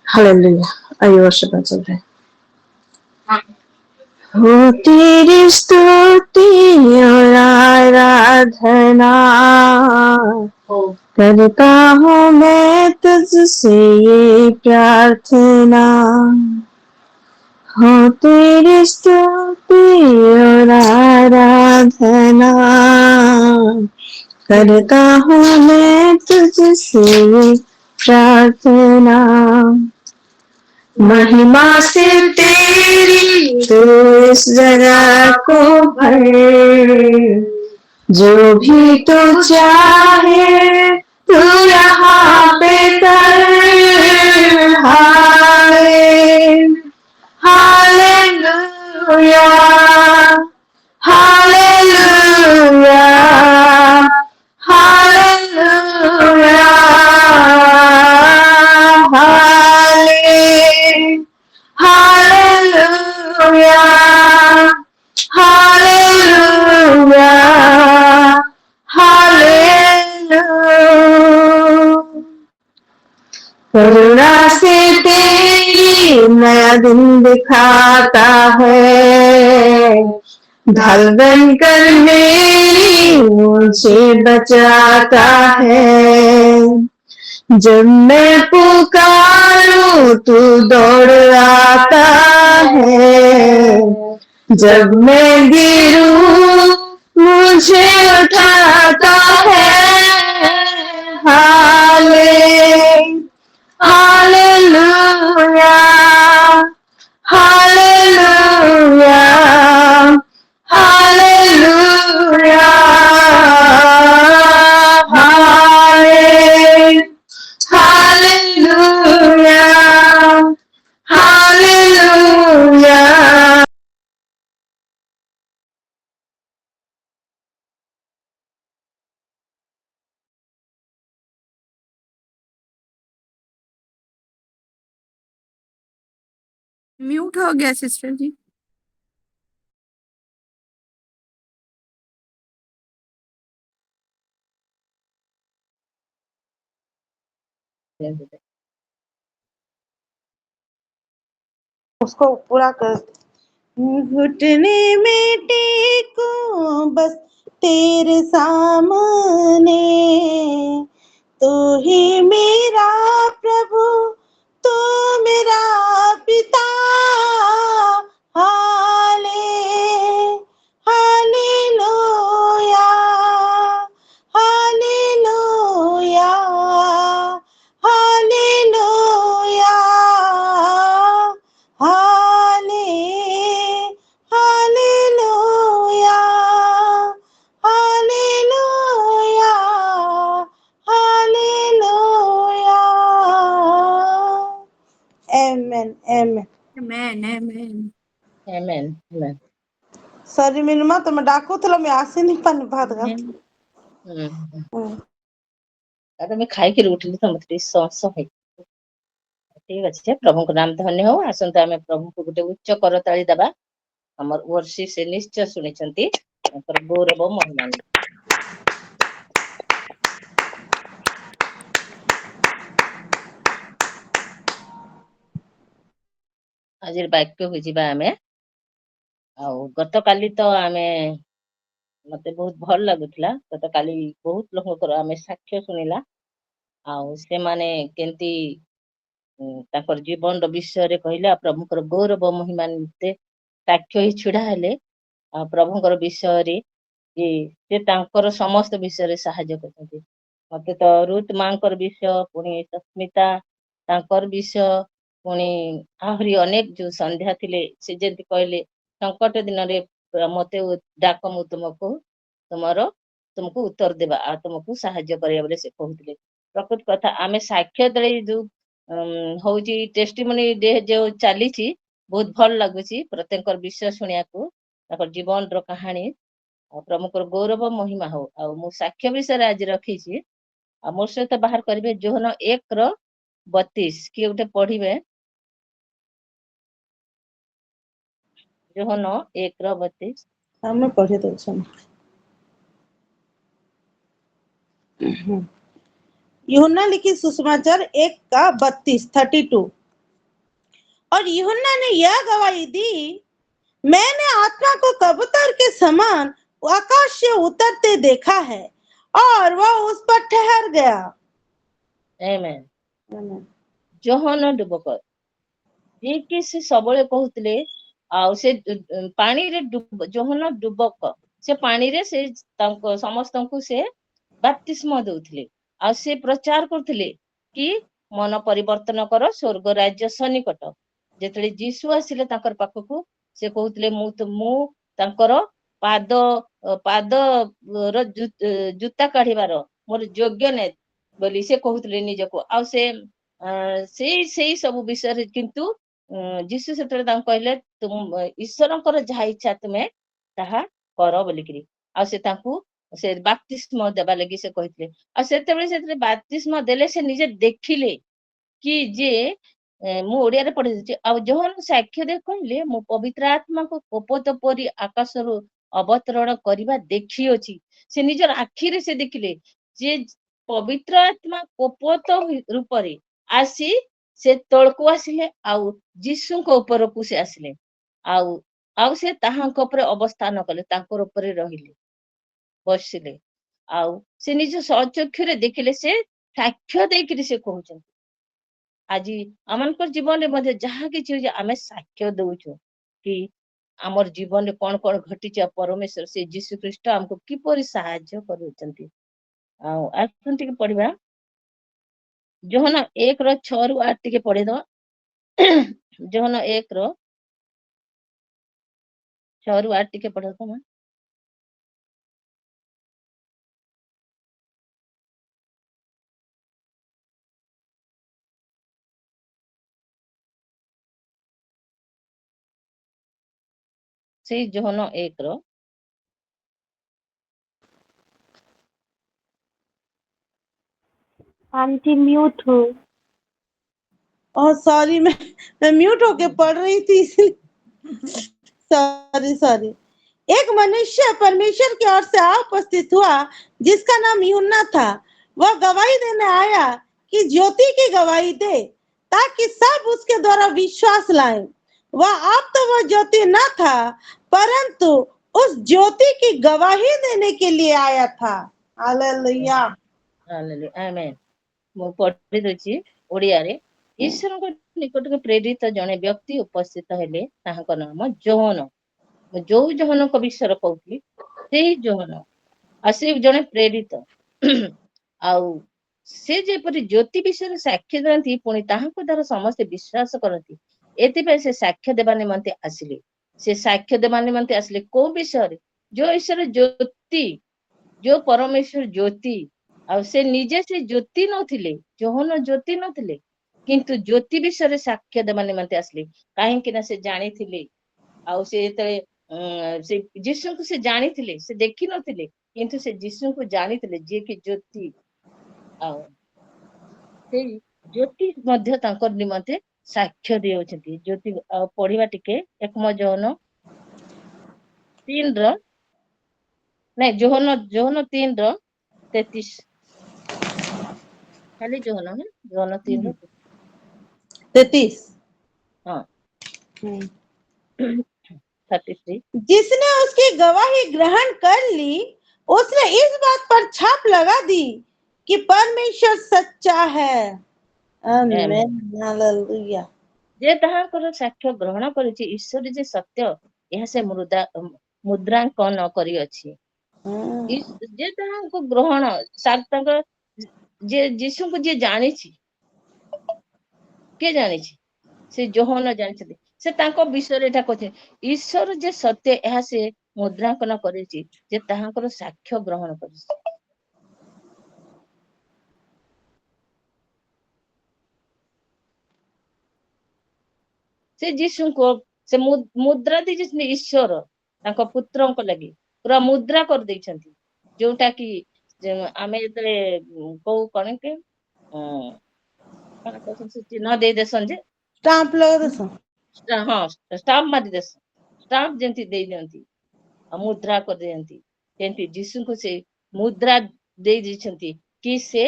Hallelujah. आइए worship में चलते हैं। हो तेरी स्तुति और आराधना करता हूँ मैं तुझसे ये प्रार्थना। हो तेरी स्तुति और आराधना करता हूँ मैं तुझसे ये प्रार्थना। महिमा से तेरी तू इस जगह को भर, जो भी तू चाहे तू यहाँ पे कर। Hallelujah hallelujah hallelujah hallelujah hallelujah hallelujah. करुणा से तेरी नया दिन दिखाता है, ढल बन कर मेरी मुझे बचाता है। जब मैं पुकारूं तू दौड़ आता है, जब मैं गिरूं मुझे उठाता है। Hallelujah hallelujah hallelujah hallelujah hallelujah. Mute हो गया सिस्टर जी। उसको पूरा कर। घुटने में टेको बस तेरे सामने, तू ही मेरा प्रभु तू मेरा पिता। हाले हालेलुया हालेलुया हालेलुया हाले हालेलुया हालेलुया हालेलुया। आमेन आमेन आमेन आमेन आमेन आमेन। सॉरी मिनुमा तुम डाकुथलो मैं आसे नहीं पानी भात गा। तो मैं खाई के उठली तो मत सस है। ठीक अच्छे प्रभु को नाम धन्य हो। आसंता आमे प्रभु को गोटे उच्च करताली दबा। हमर वर्षी से निश्चय सुनी छंती पर गौरव महिमा। आज वाक्य हो जिबा आमे आ गत काली तो आमे मते बहुत भल लागुतला। गत काली बहुत लोक आमे साक्ष्य सुनिला आ से माने केंती ताकर जीवन विषय रे कहले प्रभुकर गौरव महिमा निते साक्ष्य ही छिड़ा हेले आ प्रभुकर विषय रे जे तांकर समस्त विषय रे सहाय्य करते। मते तो रुत मांकर विषय पुणी सस्मिता तांकर विषय पुणी आहरी अनेक जो संध्या थिले से जेंति कहले संकट दिन रे मते डाक मु तुमको तुमको उत्तर देबा आ तुमको सहाय्य करिया बोले से कहउतले। प्रकृत कथा आमे साक्ष्य दळे जो होउची टेस्टिमनी डे जो चलीची बहुत भल लागुची प्रत्येक विषय सुनिया को ताकर जीवन रो कहानी प्रमुख गौरव महिमा हो आ मु साक्ष्य विषय आज रखी आ मोर सहित बाहर करिवे जोहन 1:32 किए उठे पढ़िबे जोहन 1:32 हम पढ़े दउछन। यूहन्ना लिखी सुसमाचार 1:32। और यूहन्ना ने यह गवाही दी, मैंने आत्मा को कबूतर के समान आकाश से उतरते देखा है और वह उस पर ठहर गया। आमेन। जोहन डुबक ଯିଏକି ସେ ସବୁବେଳେ କହୁଥିଲେ ଆଉ ସେ ପାଣିରେ ଯୋହନ ଡୁବକ ସେ ପାଣିରେ ସେ ତାଙ୍କ ସମସ୍ତଙ୍କୁ ସେ ବାପ୍ତିସ୍ମ ଦଉଥିଲେ ଆଉ ସେ ପ୍ରଚାର କରୁଥିଲେ କି ମନ ପରିବର୍ତ୍ତନ କର ସ୍ୱର୍ଗ ରାଜ୍ୟ ସନ୍ନିକଟ। ଯେତେବେଳେ ଯୀଶୁ ଆସିଲେ ତାଙ୍କର ପାଖକୁ ସେ କହୁଥିଲେ ମୁଁ ତାଙ୍କର ପାଦର ଜୁତା କାଢିବାର ମୋର ଯୋଗ୍ୟ ନାହିଁ ବୋଲି ସେ କହୁଥିଲେ ନିଜକୁ। ଆଉ ସେ ସେଇ ସବୁ ବିଷୟରେ କିନ୍ତୁ ଯୀଶୁ ସେତେବେଳେ ତାଙ୍କୁ କହିଲେ ଈଶ୍ୱରଙ୍କର ଯାହା ଇଚ୍ଛା ତୁମେ ତାହା କର ବୋଲିକିରି। ଆଉ ସେ ତାଙ୍କୁ ସେ ବାପ୍ତିସ୍ମ ଦେବା ଲାଗି ସେ କହିଥିଲେ। ଆଉ ସେତେବେଳେ ବାପ୍ତିସ୍ମ ଦେଲେ ସେ ନିଜେ ଦେଖିଲେ କି ଯେ ମୁଁ ଓଡିଆରେ ପଢିଦେଇଛି। ଆଉ ଯୋହନ ସାକ୍ଷ୍ୟ ଦେଇ କହିଲେ ମୁଁ ପବିତ୍ର ଆତ୍ମାକୁ କୋପତ ପରି ଆକାଶରୁ ଅବତରଣ କରିବା ଦେଖିଅଛି। ସେ ନିଜର ଆଖିରେ ସେ ଦେଖିଲେ ଯେ ପବିତ୍ର ଆତ୍ମା କୋପତ ରୂପରେ ଆସି ସେ ତଳକୁ ଆସିଲେ ଆଉ ଯୀଶୁଙ୍କ ଉପରକୁ ସେ ଆସିଲେ ଆଉ ସେ ତାହାଙ୍କ ଉପରେ ଅବସ୍ଥାନ କଲେ, ତାଙ୍କର ଉପରେ ରହିଲେ, ବସିଲେ। ଆଉ ସେ ନିଜ ସ୍ୱଚକ୍ଷୁରେ ଦେଖିଲେ, ସେ ସାକ୍ଷ୍ୟ ଦେଇକିରି ସେ କହୁଛନ୍ତି। ଆଜି ଆମମାନଙ୍କର ଜୀବନରେ ମଧ୍ୟ ଯାହା କିଛି ହଉଛି ଆମେ ସାକ୍ଷ୍ୟ ଦଉଛୁ କି ଆମର ଜୀବନରେ କଣ କଣ ଘଟିଛି ଆଉ ପରମେଶ୍ୱର ସେ ଯୀଶୁ ଖ୍ରୀଷ୍ଟ ଆମକୁ କିପରି ସାହାଯ୍ୟ କରୁଛନ୍ତି। ଆଉ ଆସନ୍ତୁ ଟିକେ ପଢିବା ଯୋହନ 1:6-8 ଟିକେ ପଢିଦବା। ଯୋହନ 1:6-8 ଟିକେ ପଢିଦବା। ସେଇ ଯୋହନ 1 आंटी म्यूट हो। और सॉरी, मैं म्यूट होके पढ़ रही थी इसलिए सॉरी। एक मनुष्य परमेश्वर की ओर से आ उपस्थित हुआ जिसका नाम यूहन्ना था। वह गवाही देने आया कि ज्योति की गवाही दे ताकि सब उसके द्वारा विश्वास लाएं। अब तो वह ज्योति न था परंतु उस ज्योति की गवाही देने के लिए आया था। हालेलुया। आमेन। ମୁଁ ପଢି ଦଉଛି ଓଡିଆରେ। ଈଶ୍ୱରଙ୍କ ନିକଟକୁ ପ୍ରେରିତ ଜଣେ ବ୍ୟକ୍ତି ଉପସ୍ଥିତ ହେଲେ, ତାହାଙ୍କ ନାମ ଯୋହନ। ମୁଁ ଯୋଉ ଯୋହନଙ୍କ ବିଷୟରେ କହୁଥିଲି ସେଇ ଯୋହନ। ଆଉ ସେ ଜଣେ ପ୍ରେରିତ ଆଉ ସେ ଯେପରି ଜ୍ୟୋତି ବିଷୟରେ ସାକ୍ଷ୍ୟ ଦିଅନ୍ତି ପୁଣି ତାହାଙ୍କ ଦ୍ୱାରା ସମସ୍ତେ ବିଶ୍ୱାସ କରନ୍ତି, ଏଥିପାଇଁ ସେ ସାକ୍ଷ୍ୟ ଦେବା ନିମନ୍ତେ ଆସିଲେ। ସେ ସାକ୍ଷ୍ୟ ଦେବା ନିମନ୍ତେ ଆସିଲେ କୋଉ ବିଷୟରେ? ଯୋଉ ଈଶ୍ୱର ଜ୍ୟୋତି, ଯୋଉ ପରମେଶ୍ୱର ଜ୍ୟୋତି। ଆଉ ସେ ନିଜେ ସେ ଜ୍ୟୋତି ନଥିଲେ, ଯୋହନ ଜ୍ୟୋତି ନଥିଲେ, କିନ୍ତୁ ଜ୍ୟୋତି ବିଷୟରେ ସାକ୍ଷ୍ୟ ଦେବା ନିମନ୍ତେ ଆସିଲେ। କାହିଁକି ନା ସେ ଜାଣିଥିଲେ, ଆଉ ସେ ଯେତେବେଳେ ସେ ଯୀଶୁଙ୍କୁ ସେ ଜାଣିଥିଲେ, ସେ ଦେଖିନଥିଲେ କିନ୍ତୁ ସେ ଯୀଶୁଙ୍କୁ ଜାଣିଥିଲେ ଯିଏକି ଜ୍ୟୋତି। ଆଉ ସେଇ ଜ୍ୟୋତି ମଧ୍ୟ ତାଙ୍କର ନିମନ୍ତେ ସାକ୍ଷ୍ୟ ଦେଉଛନ୍ତି। ଜ୍ୟୋତି ଆଉ ପଢିବା ଟିକେ 1 ଯୋହନ 3 ନାଇଁ ଯୋହନ 3:33 ଖାଲି ଯୋହନ 33। हाँ 33। जिसने उसकी गवाही ग्रहण कर ली उसने इस बात पर छाप लगा दी कि परमेश्वर सच्चा है। आमेन। हालेलुया। जे ତାହାଙ୍କର ସାକ୍ଷ୍ୟ ଗ୍ରହଣ କରିଛି ଈଶ୍ୱର ଯେ ସତ୍ୟ ଏହା ସେ ମୁଦ୍ରାଙ୍କନ କରିଅଛି। ଯେ ତାହାଙ୍କୁ ଗ୍ରହଣ ତାଙ୍କ ଯେ ଯୀଶୁଙ୍କୁ ଯିଏ ଜାଣିଛି, କିଏ ଜାଣିଛି? ସେ ଯୋହନ ଜାଣିଛନ୍ତି। ସେ ତାଙ୍କ ବିଷୟରେ ଏଟା କହୁଛନ୍ତି ଈଶ୍ୱର ଯେ ସତ୍ୟ ଏହା ସେ ମୁଦ୍ରାଙ୍କନ କରିଛି, ଯେ ତାହାଙ୍କର ସାକ୍ଷ୍ୟ ଗ୍ରହଣ କରିଛି। ସେ ଯୀଶୁଙ୍କୁ ସେ ମୁଦ୍ରା ଦେଇଛନ୍ତି ଈଶ୍ୱର ତାଙ୍କ ପୁତ୍ରଙ୍କ ଲାଗି ପୁରା ମୁଦ୍ରା କରିଦେଇଛନ୍ତି, ଯୋଉଟା କି ଆମେ ଯେତେବେଳେ କୋଉ କଣ କି ଚିହ୍ନ ଦେଇଦେସନ୍ ଯେ स्टाम्प लगा दे सो। ହଁ ଷ୍ଟାମ୍ପ ମାରିଦେସ, ଷ୍ଟାମ୍ପ ଯେମିତି ଦେଇ ଦିଅନ୍ତି ଆଉ ମୁଦ୍ରା କରିଦିଅନ୍ତି, ସେମିତି ଯୀଶୁଙ୍କୁ ସେ ମୁଦ୍ରା ଦେଇ ଦେଇଛନ୍ତି କି ସେ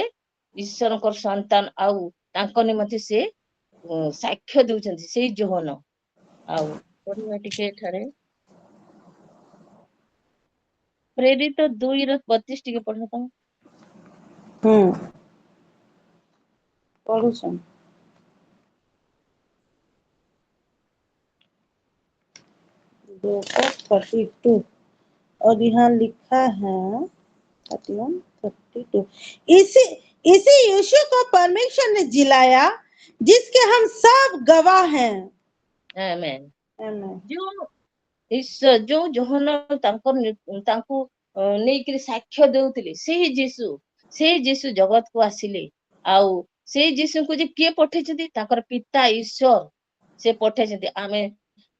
ईश्वर संतान आउ तांको निमंते से साक्ष्य दउछंती से जोहन आउ पढ़िबा टिके एठारे प्रेरित 2:32 टिके पढ़ता पढ़ुछन 2:32 और यहाँ लिखा है 31, 32 इसी इसी यीशु को परमेश्वर ने जिलाया जिसके हम सब गवाह हैं। आमेन आमेन। जो ईश्वर जो जोहन तांको नेइकरी साक्ष्य देउतिले से जीसु जगत को आसिले आउ से जीसु को जे किए पठेछंती ताकर पिता ईश्वर से पठेछंती आमे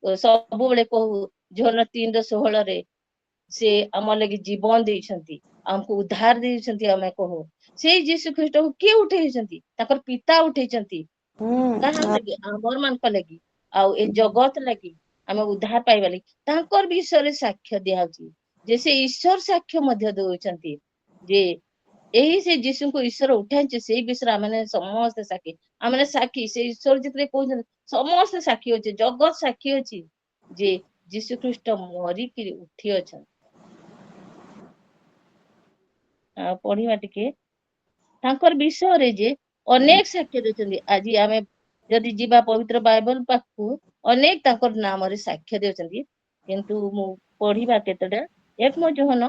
सब बेले कहू जोहन 3:16 रे से आम लगी जीवन देइछंती हमको उद्धार देइछंती आमे कहू से जीसु ख्रीष्ट को किए उठेइछंती ताकर पिता उठेइछंती काहा लगी हमर मान को लगी आउ ए जगत लगी आमे उद्धार पाइबा लगी तांकर विषय साक्ष्य दियाउची जैसे ईश्वर साक्ष्य मध्य देउछंती जे यही से जीसु को ईश्वर उठाइछे से विषय आमे समस्त साक्षी आमे साक्षी से ईश्वर जितरे कहउछन समस्त साक्षी होचे जगत साक्षी होची जे जीसु ख्रीष्ट मरी कि उठी अछन पढ़िबा टिके तांकर विषय रे जे अनेक साक्ष्य देउछंती आज आमे जदि जीवा पवित्र बाइबल पाखु अनेक तांकर नाम रे साक्ष्य देउछंती किंतु मु पढ़िबा केतडा एक मो जोहन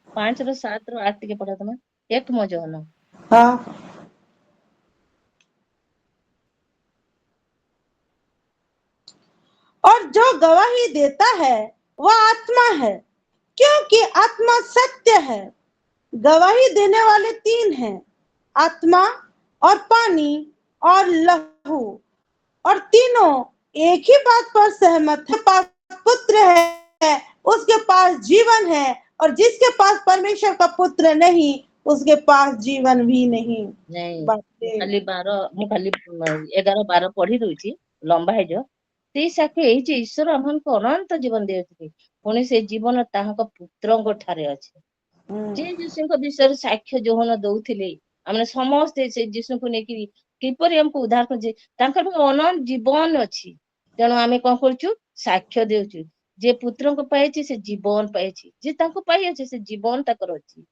5:7-8 टिके पढ़ा तमा एक मो जोहन हाँ और जो गवाही देता है वह आत्मा है क्योंकि आत्मा सत्य है। गवाही देने वाले 3 हैं आत्मा और पानी और लहू और तीनों एक ही बात पर सहमत है। पास पुत्र है उसके पास जीवन है और जिसके पास परमेश्वर का पुत्र नहीं उसके पास जीवन भी नहीं। नहीं बापरे। खाली 12 मु खाली 11-12 पढ़ी दउची लंबा है जो से साक्ष्य एई जे ईश्वर हमनको अनंत जीवन देउछथि पुणी से जीवन ताहाक पुत्रଙ୍କ ठारे अछि जे यीशुଙ୍କ विषय साक्ष्य जोहन दउथिले हमने समस्त से यीशुଙ୍କୁ नेकी किपरि हमको उद्धार करजे तांकर अनंत जीवन अछि तेणु आमे कोन करछु साक्ष्य देउछु जे पुत्रଙ୍କୁ पाइछि से जीवन पाइछि जे तांको पाइ अछि से जीवन ताकर अछि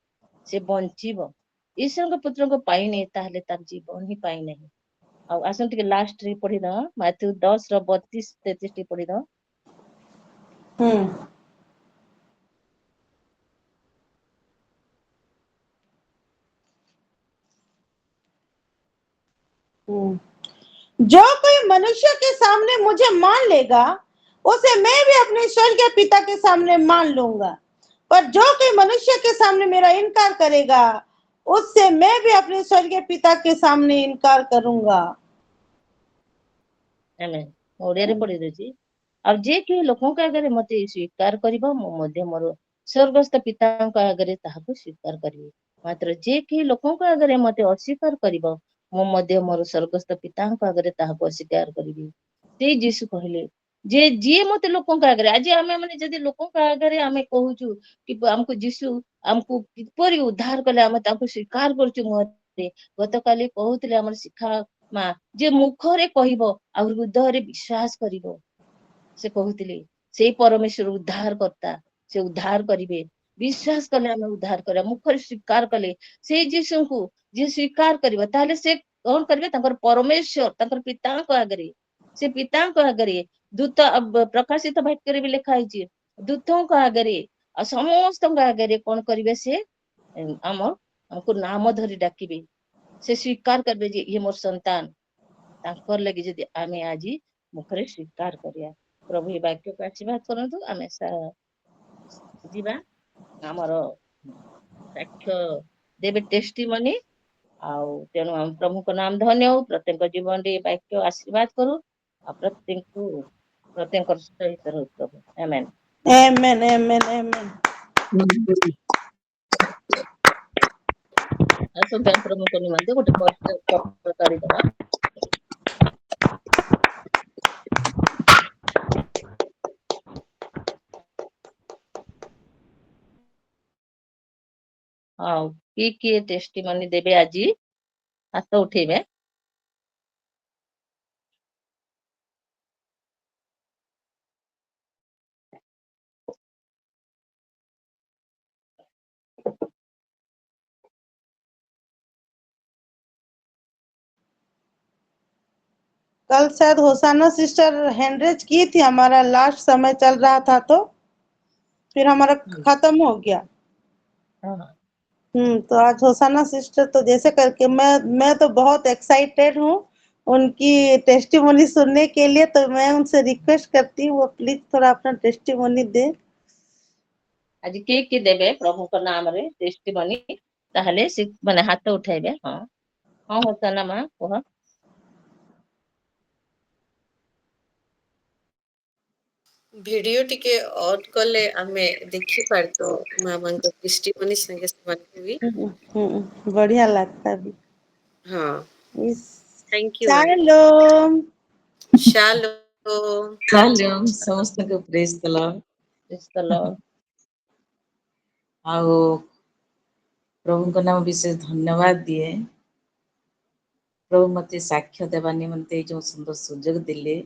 से बंचिबो ईश्वर पुत्र को पाई नहीं ताहले तार जीवन ही पाई नहीं आ आसन टिके लास्ट रे पढ़ी द माथ्यू 10:32-33 टी पढ़ी द जो कोई मनुष्य के सामने मुझे मान लेगा उसे मैं भी अपने स्वर्गीय पिता के सामने मान लूंगा पर जो कोई मनुष्य के सामने मेरा इनकार करेगा उससे मैं भी अपने स्वर्गीय पिता के सामने इनकार करूंगा। आमेन ओडिया रे पढ़ी देछि अब जे के लोकों का अगर मते स्वीकार करिबो मो मध्य मोर स्वर्गस्थ पिता का अगर ताहाको स्वीकार करिवे मात्र जे के लोकों का अगर मते अस्वीकार करिबो मो मध्य मोर स्वर्गस्थ पिता का अगर ताहाको अस्वीकार करिवे से यीशु कहले जे जे मते लोकों का अगर आज हमें माने जदि लोकों का अगर हमें कहूछु कि हमको यीशु हमको किपरि उद्धार कले हम ताको स्वीकार करछु मोते गतकाली कहउतले हमर शिक्षा मा जे मुखरे कहइबो आ हृदय विश्वास करिबो से कहउतले से परमेश्वर उद्धार करता से उद्धार करिवे विश्वास कले हम उद्धार करे मुखरे स्वीकार कले से यीशु को जे स्वीकार करिबो ताले से कोन करिवे तांकर परमेश्वर तांकर पिता को आगरे से पिता को आगरे दूत प्रकाशित वाक्य भी लिखा है दूतों को आगरे आ समस्त आगरे कोन करिवे से हमको नाम धरी डाकिबे से स्वीकार करबे जे ये मोर संतान तांकर लगी जदि आमे आज मुखरे स्वीकार करिया प्रभु ये वाक्य को आशीर्वाद करंतु आमे जीवा हमर साक्ष्य देबे टेस्टिमनी आउ तेणु हम प्रभु को नाम धन्य हो प्रत्येक जीवन रे वाक्य आशीर्वाद करू आ प्रत्येक सहित रहू प्रभु आमेन आमेन आमेन आमेन असंख्य प्रभु को निमंते गोटे कष्ट करी दबा हाँ किए टेस्टिमनी देबे आज ହାତ ଉଠେଇବେ। कल शायद होसाना सिस्टर हैंडरेज की थी, हमारा लास्ट समय चल रहा था तो फिर हमारा खत्म हो गया। हाँ, तो आज होसाना सिस्टर तो जैसे करके मैं तो बहुत एक्साइटेड हूँ उनकी टेस्टिमोनी सुनने के लिए, तो मैं उनसे रिक्वेस्ट करती हूँ वो प्लीज थोड़ा अपना टेस्टिमोनी दे। आज किए देवे प्रभु को नाम रे टेस्टिमनी, ताहले से माने हाथ उठाइबे। हाँ हाँ होसाना माँ कह। ଭିଡିଓ ଟିକେ ଅନ୍ କଲେ ଆମେ ଦେଖିପାରତ ମାମାଙ୍କ testimony संगे ସେମାନେ ବି। बढ़िया लगता भी। ହଁ इस thank you shalom. Shalom. Shalom, ସମସ୍ତଙ୍କୁ ପ୍ରେଜ୍ ଦ ଲର୍ଡ। Praise the Lord। ଆଉ ପ୍ରଭୁଙ୍କ ନାମ ବିଶେଷ ଧନ୍ୟବାଦ ଦିଏ। ପ୍ରଭୁ ମତେ ସାକ୍ଷ୍ୟ ଦେବା ନିମନ୍ତେ ଏଇ ଯୋଉ ସୁନ୍ଦର ସୁଯୋଗ ଦେଲେ,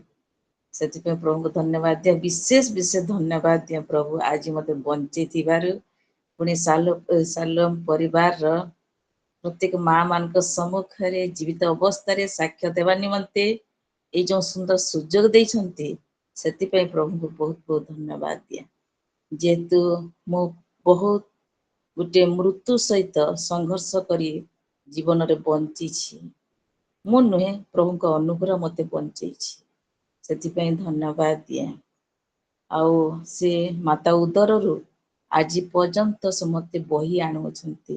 ସେଥିପାଇଁ ପ୍ରଭୁଙ୍କୁ ଧନ୍ୟବାଦ ଦିଏ। ବିଶେଷ ଧନ୍ୟବାଦ ଦିଏ ପ୍ରଭୁ ଆଜି ମତେ ବଞ୍ଚେଇଥିବାରୁ, ପୁଣି ସାଲୋମ ପରିବାରର ପ୍ରତ୍ୟେକ ମା ମାନଙ୍କ ସମ୍ମୁଖରେ ଜୀବିତ ଅବସ୍ଥାରେ ସାକ୍ଷ୍ୟ ଦେବା ନିମନ୍ତେ ଏଇ ଯୋଉ ସୁନ୍ଦର ସୁଯୋଗ ଦେଇଛନ୍ତି, ସେଥିପାଇଁ ପ୍ରଭୁଙ୍କୁ ବହୁତ ଧନ୍ୟବାଦ ଦିଏ। ଯେହେତୁ ମୁଁ ବହୁତ ଗୋଟେ ମୃତ୍ୟୁ ସହିତ ସଂଘର୍ଷ କରି ଜୀବନରେ ବଞ୍ଚିଛି, ମୁଁ ନୁହେଁ ପ୍ରଭୁଙ୍କ ଅନୁଗ୍ରହ ମତେ ବଞ୍ଚେଇଛି, ସେଥିପାଇଁ ଧନ୍ୟବାଦ ଦିଏ। ଆଉ ସେ ମାତା ଉଦରରୁ ଆଜି ପର୍ଯ୍ୟନ୍ତ ସେ ମତେ ବହି ଆଣୁଅଛନ୍ତି।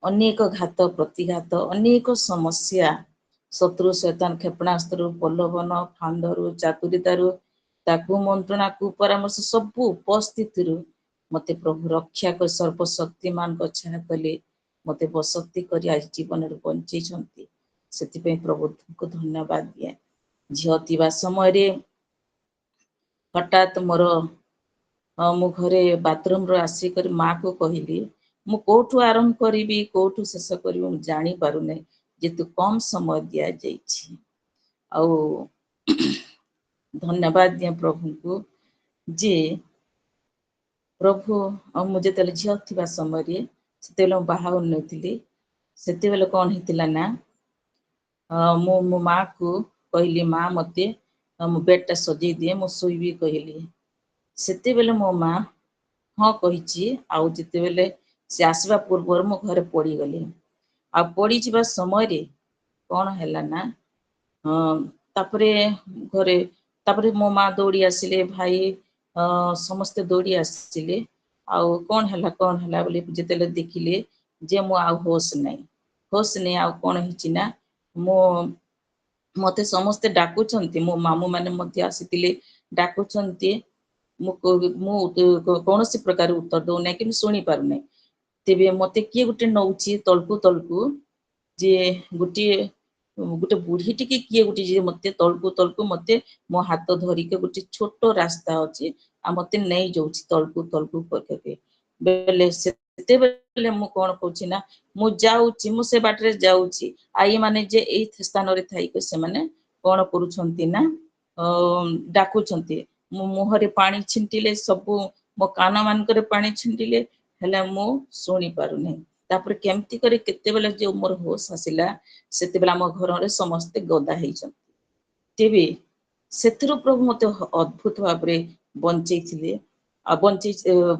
ଅନେକ ଘାତ ପ୍ରତିଘାତ, ଅନେକ ସମସ୍ୟା, ଶତ୍ରୁ ଶୈତାନ କ୍ଷେପଣାସ୍ତ୍ରରୁ, ପ୍ରଲୋଭନ ଫାନ୍ଦରୁ, ଚାତୁରିତାରୁ, ତାକୁ ମନ୍ତ୍ରଣା କୁପରାମର୍ଶ ସବୁ ଉପସ୍ଥିତିରୁ ମତେ ପ୍ରଭୁ ରକ୍ଷା କରି ସର୍ବଶକ୍ତିମାନଙ୍କ ଛାୟା ତଲେ ମତେ ବସତି କରି ଆଜି ଜୀବନରେ ବଞ୍ଚେଇଛନ୍ତି, ସେଥିପାଇଁ ପ୍ରଭୁଙ୍କୁ ଧନ୍ୟବାଦ ଦିଏ। ଝିଅ ଥିବା ସମୟରେ ହଠାତ୍ ମୋର ମୁଁ ଘରେ ବାଥରୁମରୁ ଆସିକରି ମାଁ କୁ କହିଲି, ମୁଁ କୋଉଠୁ ଆରମ୍ଭ କରିବି କୋଉଠୁ ଶେଷ କରିବି ମୁଁ ଜାଣି ପାରୁନାହିଁ, ଯେହେତୁ କମ ସମୟ ଦିଆଯାଇଛି। ଆଉ ଧନ୍ୟବାଦ ଦିଏ ପ୍ରଭୁଙ୍କୁ ଯେ ପ୍ରଭୁ ମୁଁ ଯେତେବେଳେ ଝିଅ ଥିବା ସମୟରେ, ସେତେବେଳେ ମୁଁ ବାହା ହଉ ନଥିଲି, ସେତେବେଳେ କଣ ହେଇଥିଲା ନା, ମୁଁ ମୋ ମାଁ କୁ କହିଲି ମା ମତେ ମୋ ବେଡ୍ ଟା ସଜେଇ ଦିଏ ମୁଁ ଶୋଇବି କହିଲି। ସେତେବେଳେ ମୋ ମା ହଁ କହିଛି, ଆଉ ଯେତେବେଳେ ସେ ଆସିବା ପୂର୍ବରୁ ମୁଁ ଘରେ ପଡିଗଲି। ଆଉ ପଡିଯିବା ସମୟରେ କଣ ହେଲା ନା, ତାପରେ ଘରେ ତାପରେ ମୋ ମା ଦୌଡି ଆସିଲେ, ଭାଇ ସମସ୍ତେ ଦୌଡି ଆସିଲେ। ଆଉ କଣ ହେଲା ବୋଲି ଯେତେବେଳେ ଦେଖିଲେ ଯେ ମୁଁ ଆଉ ହୋସ୍ ନାହିଁ। ହୋସ୍ ନେଇ ଆଉ କଣ ହେଇଛି ନା, ମୁଁ ମତେ ସମସ୍ତେ ଡାକୁଛନ୍ତି, ମୋ ମାମୁଁ ମାନେ ମଧ୍ୟ ଆସିଥିଲେ ଡାକୁଛନ୍ତି, ମୁଁ କୌଣସି ପ୍ରକାର ଉତ୍ତର ଦଉନାହିଁ କି ମୁଁ ଶୁଣି ପାରୁନାହିଁ। ତେବେ ମତେ କିଏ ଗୋଟେ ନଉଛି ତଳକୁ ଯେ ଗୋଟେ ବୁଢୀ ଟିକେ କିଏ ଗୋଟେ ଯେ ମତେ ତଳକୁ ମତେ ମୋ ହାତ ଧରିକି ଗୋଟେ ଛୋଟ ରାସ୍ତା ଅଛି ଆଉ ମତେ ନେଇଯାଉଛି ତଳକୁ ବେଲେ ସେତେବେଳେ ମୁଁ କଣ କହୁଛି ନା, ମୁଁ ଯାଉଛି ମୁଁ ସେ ବାଟରେ ଯାଉଛି, ଆଇ ମାନେ ଯେ ଏଇ ସ୍ଥାନରେ ଥାଇକି ସେମାନେ କଣ କରୁଛନ୍ତି ନା, ଡାକୁଛନ୍ତି। ମୋ ମୁହଁରେ ପାଣି ଛିଣ୍ଟିଲେ, ସବୁ ମୋ କାନ ମାନଙ୍କରେ ପାଣି ଛିଣ୍ଡିଲେ, ହେଲେ ମୁଁ ଶୁଣି ପାରୁନାହିଁ। ତାପରେ କେମିତି କରି କେତେବେଳେ ଯୋଉ ମୋର ହୋସ୍ ଆସିଲା, ସେତେବେଳେ ଆମ ଘରରେ ସମସ୍ତେ ଗଦା ହେଇଛନ୍ତି। ତେବେ ସେଥିରୁ ପ୍ରଭୁ ମତେ ଅଦ୍ଭୁତ ଭାବରେ ବଞ୍ଚେଇଥିଲେ ଆଉ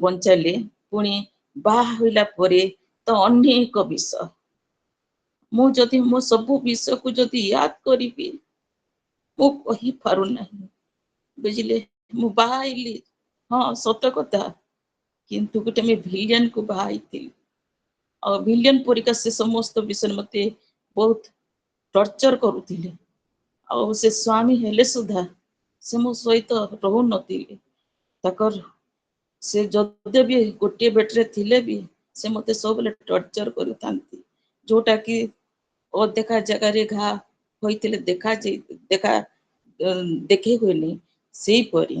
ବଞ୍ଚାଇଲେ। ପୁଣି ବାହା ହେଲା ପରେ ତ ଅନେକ ବିଷ, ମୁଁ ଯଦି ମୋ ସବୁ ବିଷୟକୁ ଯଦି ୟାଦ କରିବି ମୁଁ କହିପାରୁନାହିଁ, ବୁଝିଲେ। ମୁଁ ବାହା ହେଇଲି, ହଁ ସତ କଥା, କିନ୍ତୁ ଗୋଟେ ମୁଁ ଭିଲିଆନକୁ ବାହା ହେଇଥିଲି। ଆଉ ଭିଲିଆନ ପରିକା ସେ ସମସ୍ତ ବିଷୟରେ ମତେ ବହୁତ ଟର୍ଚର କରୁଥିଲେ। ଆଉ ସେ ସ୍ଵାମୀ ହେଲେ ସୁଦ୍ଧା ସେ ମୋ ସହିତ ରହୁନଥିଲେ। ତାକର ସେ ଯଦି ବି ଗୋଟିଏ ବେଟରେ ଥିଲେ ବି ସେ ମତେ ସବୁବେଳେ ଟର୍ଚର କରୁଥାନ୍ତି, ଯୋଉଟା କି ଅଦେଖା ଜାଗାରେ ଘା ହୋଇଥିଲେ ଦେଖେଇ ହୁଏନି, ସେଇପରି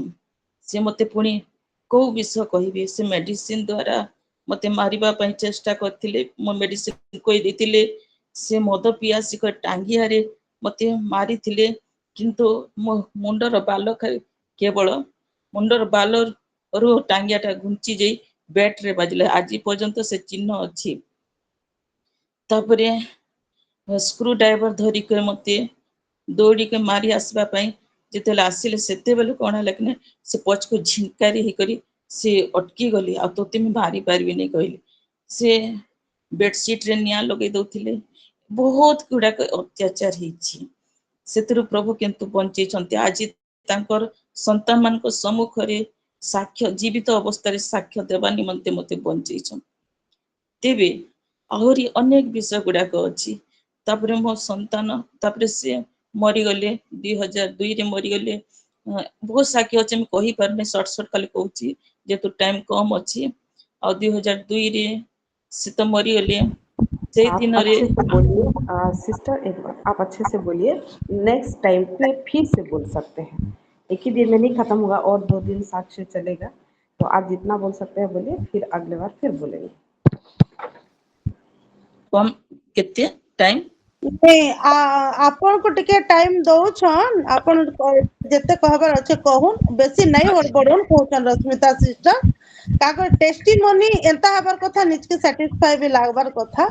ସେ ମତେ ପୁଣି କୋଉ ବିଷୟ କହିବି, ସେ ମେଡିସିନ ଦ୍ଵାରା ମତେ ମାରିବା ପାଇଁ ଚେଷ୍ଟା କରିଥିଲେ। ମୋ ମେଡିସିନ କହିଦେଇଥିଲେ, से मद पियासिक टांगियारे मते मारिथिले किंतु मो मुंडर बाल केवल मुंडर बाल रो टांगियाटा घुंची जाई बैट रे बाजिला आज पर्यंत से चिन्ह अछि तापरे स्क्रू ड्राइवर धरिक मते दौड़िके मारी आसवा पाई जेतेले आसिले सेते बेले कोन हला कि से पछ को झिंकारी हे करी से अटकी गली आ तोते में मारी पारबी नहीं कहली से बेडशीट रे निया लगे दउथिले बहुत गुड़ा अत्याचार ହେଇଛି ସେଥିରୁ ପ୍ରଭୁ କିନ୍ତୁ ବଞ୍ଚେଇଛନ୍ତି ଆଜି ତାଙ୍କର ସନ୍ତାନ ମାନଙ୍କ ସମ୍ମୁଖରେ ସାକ୍ଷ୍ୟ ଜୀବିତ ଅବସ୍ଥାରେ ସାକ୍ଷ୍ୟ ଦେବା ନିମନ୍ତେ ମତେ ବଞ୍ଚେଇଛନ୍ତି ତେବେ ଆହୁରି ଅନେକ ବିଷୟ ଗୁଡାକ ଅଛି ତାପରେ ମୋ ସନ୍ତାନ ତାପରେ ସେ ମରିଗଲେ 2002 ରେ ମରିଗଲେ बहुत साक्षी अच्छे मैं कही पारने सर्ट सर्ट खाली कहूची जेतु टाइम कम अच्छी और 2002 रे से तो मरीगले से आप दिन रे अच्छे से बोलिए सिस्टर, एक बार आप अच्छे से बोलिए। नेक्स्ट टाइम पे फिर से बोल सकते हैं, एक ही दिन में नहीं खत्म होगा और 2 दिन साक्ष्य चलेगा। तो आप जितना बोल सकते हैं बोलिए, फिर अगले बार फिर बोलेंगे। कम केते टाइम आपण को टिके टाइम दउछन आपण जते कहबार अच्छे कहून बेसी नहीं हड़बड़न कहउछन रश्मिता सिस्टर काको टेस्टिमोनी एंता हबार कथा निजके सैटिस्फाई भी लागबार कथा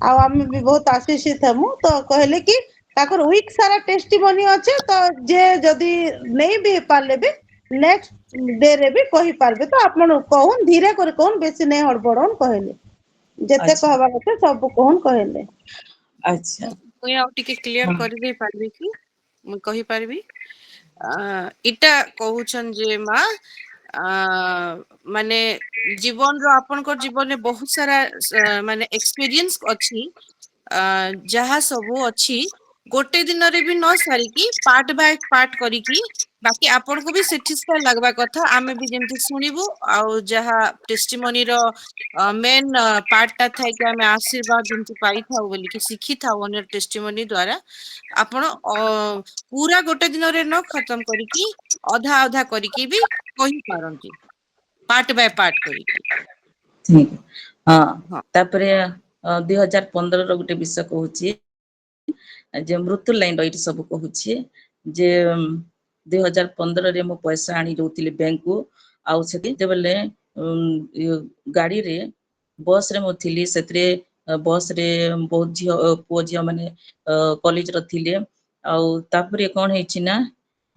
आ हम भी बहुत आशीषित हमु तो कहले कि काकर वीक सारा टेस्टिमोनी अच्छे तो जे जदी नहीं भी पारले भी नेक्स्ट डे रे भी कहि पारबे तो आपण कहून धीरे कर कहून बेसी नहीं हड़बड़न कहले जते अच्छा कहबार अच्छे सब कहून कहले अच्छा मुई आउ टिके क्लियर हाँ कर दे पारबी कि मुई कहि पारबी इटा कहउछन जे माँ माने जीवन रो आपनकर जीवन में बहुत सारा माने एक्सपीरियंस अछि जहा सबू अछि गोटे दिन रे भी न सारी की पार्ट बाय पार्ट करी की बाकी आपन को भी सेटिस्फाई लगवा कथा आमे भी जेमति सुनिबो आउ जहा टेस्टिमोनी रो मेन पार्ट ता थाय कि आमे आशीर्वाद जेमति पाई थाउ बोली कि सिखी थाउ अन्य टेस्टिमोनी द्वारा आपण पूरा गोटे दिन रे न खत्म करी की अधा अधा करी की भी कहि पारंती पार्ट बाय पार्ट करी की ठीक हाँ हाँ तापरे 2015 रो गुटे विषय कहूची जे मृत्यु लाइन रही सब कहूची जे 2015 रे मो पैसा आनी दउतिले बैंक को आउ सेति जेबले गाड़ी रे बस रे मो थिली सेतरे बस रे बहुत झियो पो झियो माने कॉलेज रो थिले आउ तापरे कोन हेछि ना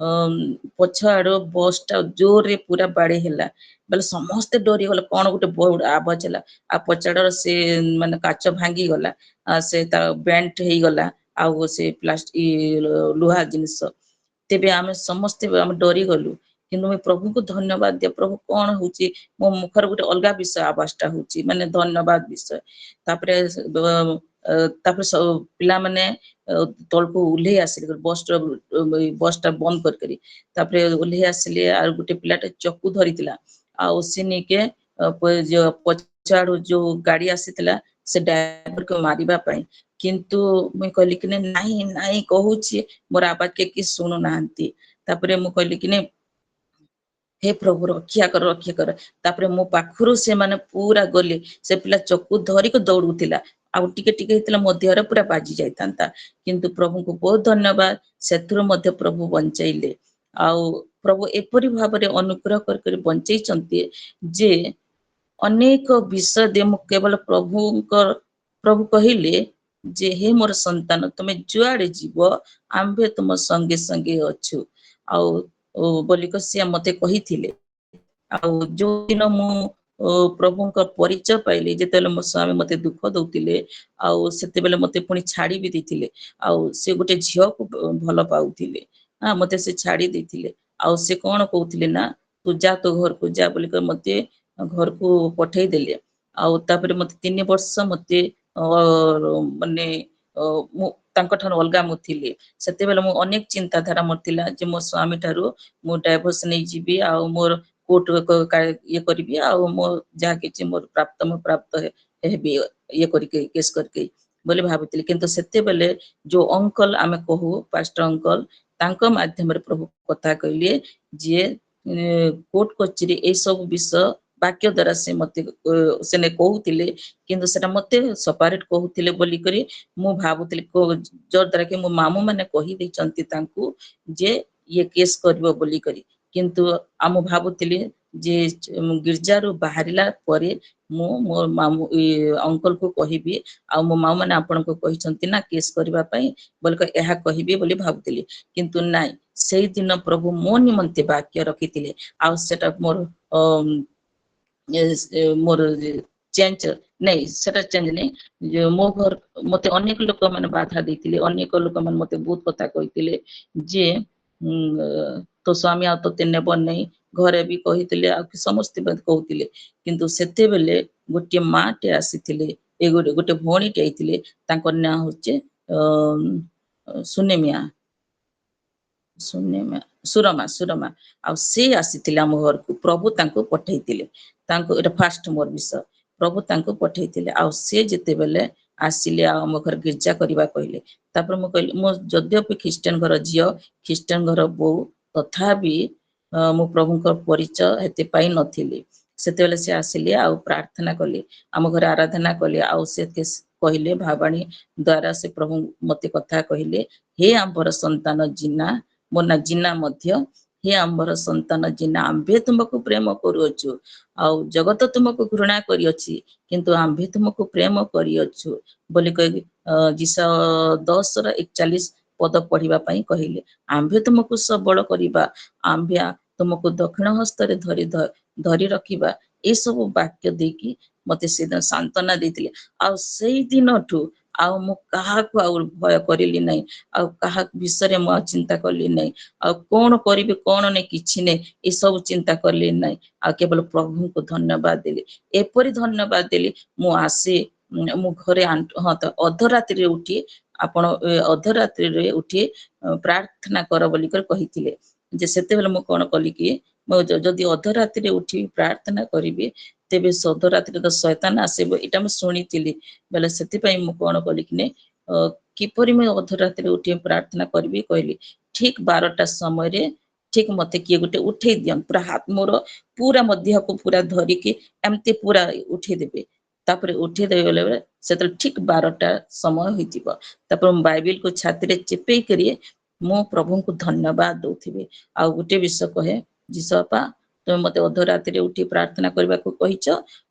पछ आड़ो बस टा जोर रे पूरा बाड़े हैला बेले समस्त डरी गले कोन गुटे बहुत आवाज हैला आ पछाड़र से माने काच भांगी गला से ता बेंट हेई गला आ से प्लास्टिक लुहा जिनिस तेबे आमे समस्त आमे डरी गलु किंतु मैं प्रभु को धन्यवाद दे प्रभु कोन होची मो मुखर गुटे अलगा विषय आवाजटा होची माने धन्यवाद विषय तापरे तापरे पिला माने तळको उल्हे आसिले बसटा बंद कर करी तापरे उल्हे आसिले आ गुटे पिलाटे चक्कू धरितिला आ ओसिनिके पछाड़ो जो गाड़ी आसीतिला से ड्राइवर को मारिबा पई किंतु मैं कहली कि नहीं नहीं कहूची मोर आवाज के कि सुनु नांती तापरे मु कहली कि हे प्रभु रक्षा कर तापरे मो पाखुरु से माने पूरा गले से पिला चक्कू धरी को दौड़ुतिला आ टिके टिके हितला मध्यरे पूरा बाजी जाइतांता किंतु प्रभु को बहुत धन्यवाद सेथुर मध्य प्रभु बंचाइले आउ प्रभु एपरि भाबरे अनुग्रह कर बंचै चंती जे अनेक विषय दे मु केवल प्रभु कहिले जे हे मोर संतान तुमे जुआड़े जीव आम्भे तुम संगे संगे अछु आउ बोलिक से मते कहिथिले आउ जो दिन मु प्रभुଙ୍କ परिचय पाइली जेतेले मो स्वामी मते दुख दउतिले आउ सेते बेले मते पुनी छाड़ी भी देथिले आउ से गुटे झियो को भलो पाउथिले हां मते से छाड़ी देथिले आउ से कोन कहउथिले ना तू जा तो घर को जा बोलिक मते घर को पठेई देले आउ तापरे मते 3 वर्ष मते माने मु तांको ठान अलगा मु थिले सेते बेले मु अनेक चिंता धारा मरतिला जे मो स्वामी ठारू मु डाइवोर्स नै जीबी आउ मोर कोर्ट ये करबी आउ मो जा किछि मोर प्राप्त हेबी ये करके केस करके बोले भाबुतिले किंतु सेते बेले जो अंकल आमे कहू पास्टर अंकल तांको माध्यम रे प्रभु कथा कहले जे कोर्ट कचरी ए सब विषय ବାକ୍ୟ ଦ୍ୱାରା ସେ ମତେ ସେନେ କହୁଥିଲେ କିନ୍ତୁ ସେଟା ମତେ ସେପାରେଟ କହୁଥିଲେ ବୋଲି କରି ମୁଁ ଭାବୁଥିଲି ଯୋ ଦ୍ୱାରା କି ମୋ ମାମୁଁ ମାନେ କହି ଦେଇଛନ୍ତି ତାଙ୍କୁ ଯେ ଇଏ କେସ୍ କରିବ ବୋଲି କରି କିନ୍ତୁ ମୁଁ ଭାବୁଥିଲି ଯେ ଗିର୍ଜାରୁ ବାହାରିଲା ପରେ ମୁଁ ମୋ ମାମୁଁ ଅଙ୍କଲ କୁ କହିବି ଆଉ ମୋ ମାମୁଁ ମାନେ ଆପଣଙ୍କୁ କହିଛନ୍ତି ନା କେସ୍ କରିବା ପାଇଁ ବୋଲି ଏହା କହିବି ବୋଲି ଭାବୁଥିଲି କିନ୍ତୁ ନାଇଁ ସେଇଦିନ ପ୍ରଭୁ ମୋ ନିମନ୍ତେ ବାକ୍ୟ ରଖିଥିଲେ ଆଉ ସେଟା ମୋର ମୋର ଚେଞ୍ଜ ନାଇଁ ସେଟା ଚେଞ୍ଜ ନାଇଁ ମୋ ଘର ମତେ ଅନେକ ଲୋକମାନେ ବାଧା ଦେଇଥିଲେ ଅନେକ ଲୋକମାନେ ମତେ ବହୁତ କଥା କହିଥିଲେ ଯେ ତୋ ସ୍ୱାମୀ ଆଉ ତୋତେ ନେବ ନାହିଁ ଘରେ ବି କହିଥିଲେ ଆଉ ସମସ୍ତେ କହୁଥିଲେ କିନ୍ତୁ ସେତେବେଳେ ଗୋଟିଏ ମାଟେ ଆସିଥିଲେ ଏ ଗୋଟେ ଭଉଣୀଟେ ହେଇଥିଲେ ତାଙ୍କ ନାଁ ହଉଛି ସୁରମା ଆଉ ସେ ଆସିଥିଲେ ଆମ ଘରକୁ ପ୍ରଭୁ ତାଙ୍କୁ ପଠେଇଥିଲେ ତାଙ୍କୁ ଏଟା ଫାଷ୍ଟ ମୋର ବିଷୟ ପ୍ରଭୁ ତାଙ୍କୁ ପଠେଇଥିଲେ ଆଉ ସେ ଯେତେବେଳେ ଆସିଲେ ଆଉ ଆମ ଘରେ ଗିର୍ଜା କରିବା କହିଲେ ତାପରେ ମୁଁ କହିଲି ମୁଁ ଯଦ୍ୟପି ଖ୍ରୀଷ୍ଟିଆନ ଘର ଝିଅ ଖ୍ରୀଷ୍ଟିଆନ ଘର ବୋଉ ତଥାପି ମୁଁ ପ୍ରଭୁଙ୍କ ପରିଚୟ ଏତେ ପାଇ ନଥିଲି ସେତେବେଳେ ସେ ଆସିଲେ ଆଉ ପ୍ରାର୍ଥନା କଲେ ଆମ ଘରେ ଆରାଧନା କଲେ ଆଉ ସେ କହିଲେ ଭାବାଣୀ ଦ୍ୱାରା ସେ ପ୍ରଭୁ ମତେ କଥା କହିଲେ ହେ ଆମ୍ଭର ସନ୍ତାନ ଜିନା ମୋ ନା ଜିନା ମଧ୍ୟ ହେ ଆମ୍ଭର ସନ୍ତାନ ଜିନା ଆମ୍ଭେ ତୁମକୁ ପ୍ରେମ କରୁଅଛୁ ଆଉ ଜଗତ ତୁମକୁ ଘୃଣା କରିଅଛି କିନ୍ତୁ ଆମ୍ଭେ ତୁମକୁ ପ୍ରେମ କରିଅଛୁ ବୋଲି କହି 10:41 ପଦ ପଢିବା ପାଇଁ କହିଲେ ଆମ୍ଭେ ତୁମକୁ ସବଳ କରିବା ଆମ୍ଭେ ତୁମକୁ ଦକ୍ଷିଣ ହସ୍ତରେ ଧରି ରଖିବା ଏସବୁ ବାକ୍ୟ ଦେଇକି ମତେ ସେଦିନ ସାନ୍ତ୍ୱନା ଦେଇଥିଲେ ଆଉ ସେଇ ଦିନଠୁ ଆଉ ମୁଁ କାହାକୁ ଆଉ ଭୟ କରିଲି ନାହିଁ ଆଉ କାହା ବିଷୟରେ ମୁଁ ଆଉ ଚିନ୍ତା କଲି ନାହିଁ ଆଉ କଣ କରିବି କଣ ନାହିଁ କିଛି ନାହିଁ ଏସବୁ ଚିନ୍ତା କଲି ନାହିଁ ଆଉ କେବଳ ପ୍ରଭୁଙ୍କୁ ଧନ୍ୟବାଦ ଦେଲି ଏପରି ଧନ୍ୟବାଦ ଦେଲି ମୁଁ ଆସି ମୁଁ ଘରେ ଅଧରାତ୍ରିରେ ଉଠି ଆପଣ ଅଧରାତ୍ରିରେ ଉଠି ପ୍ରାର୍ଥନା କର ବୋଲି କହିଥିଲେ ଯେ ସେତେବେଳେ ମୁଁ କଣ କଲି କି ଯଦି ଅଧରାତ୍ରିରେ ଉଠି ପ୍ରାର୍ଥନା କରିବି ତେବେ ଅଧରାତ୍ରିରେ ତ ଶୈତାନ ଆସିବ ଏଇଟା ମୁଁ ଶୁଣିଥିଲି ବୋଲେ ସେଥିପାଇଁ ମୁଁ କଣ କଲି କି କିପରି ମୁଁ ଅଧରାତ୍ରିରେ ଉଠି ପ୍ରାର୍ଥନା କରିବି କହିଲି ଠିକ 12ଟା ସମୟରେ ଠିକ ମତେ କିଏ ଗୋଟେ ଉଠେଇ ଦିଅନ୍ତି ପୁରା ହାତ ମୋର ପୁରା ମୋ ଦେହକୁ ପୁରା ଧରିକି ଏମିତି ପୁରା ଉଠେଇଦେବେ ତାପରେ ଉଠେଇଦେବେ ବେଳେ ସେତେବେଳେ ଠିକ 12ଟା ସମୟ ହେଇଯିବ ତାପରେ ମୁଁ ବାଇବେଲକୁ ଛାତିରେ ଚିପେଇ କରି ମୁଁ ପ୍ରଭୁଙ୍କୁ ଧନ୍ୟବାଦ ଦଉଥିବି ଆଉ ଗୋଟେ ବିଷୟ କହେ ଯିଶୁ ବାପା ତୁମେ ମତେ ଅଧରାତ୍ରିରେ ଉଠି ପ୍ରାର୍ଥନା କରିବାକୁ କହିଛ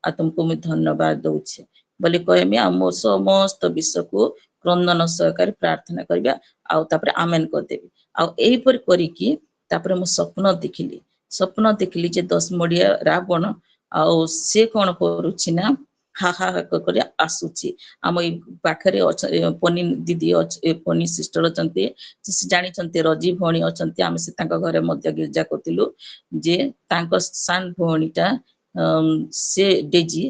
ଆଉ ତୁମକୁ ମୁଁ ଧନ୍ୟବାଦ ଦଉଛି ବୋଲି କହିମି ଆଉ ମୋ ସମସ୍ତ ବିଷୟକୁ କ୍ରନ୍ଦନ ସହକାରେ ପ୍ରାର୍ଥନା କରିବା ଆଉ ତାପରେ ଆମେନ କରିଦେବି ଆଉ ଏଇପରି କରିକି ତାପରେ ମୁଁ ସ୍ୱପ୍ନ ଦେଖିଲି ଯେ 10 ମୁଣ୍ଡିଆ ରାବଣ ଆଉ ସେ କଣ କରୁଛି ନା ହା କରି ଆସୁଛି ଆମ ଏଇ ପାଖରେ ପନି ଦିଦି ପନି ସିଷ୍ଟର ଅଛନ୍ତି ଜାଣିଛନ୍ତି ରଜି ଭଉଣୀ ଅଛନ୍ତି ଆମେ ସେ ତାଙ୍କ ଘରେ ମଧ୍ୟ ଗିର୍ଜା କରୁଥିଲୁ ଯେ ତାଙ୍କ ସାନ ଭଉଣୀଟା ସେ ଡେଜି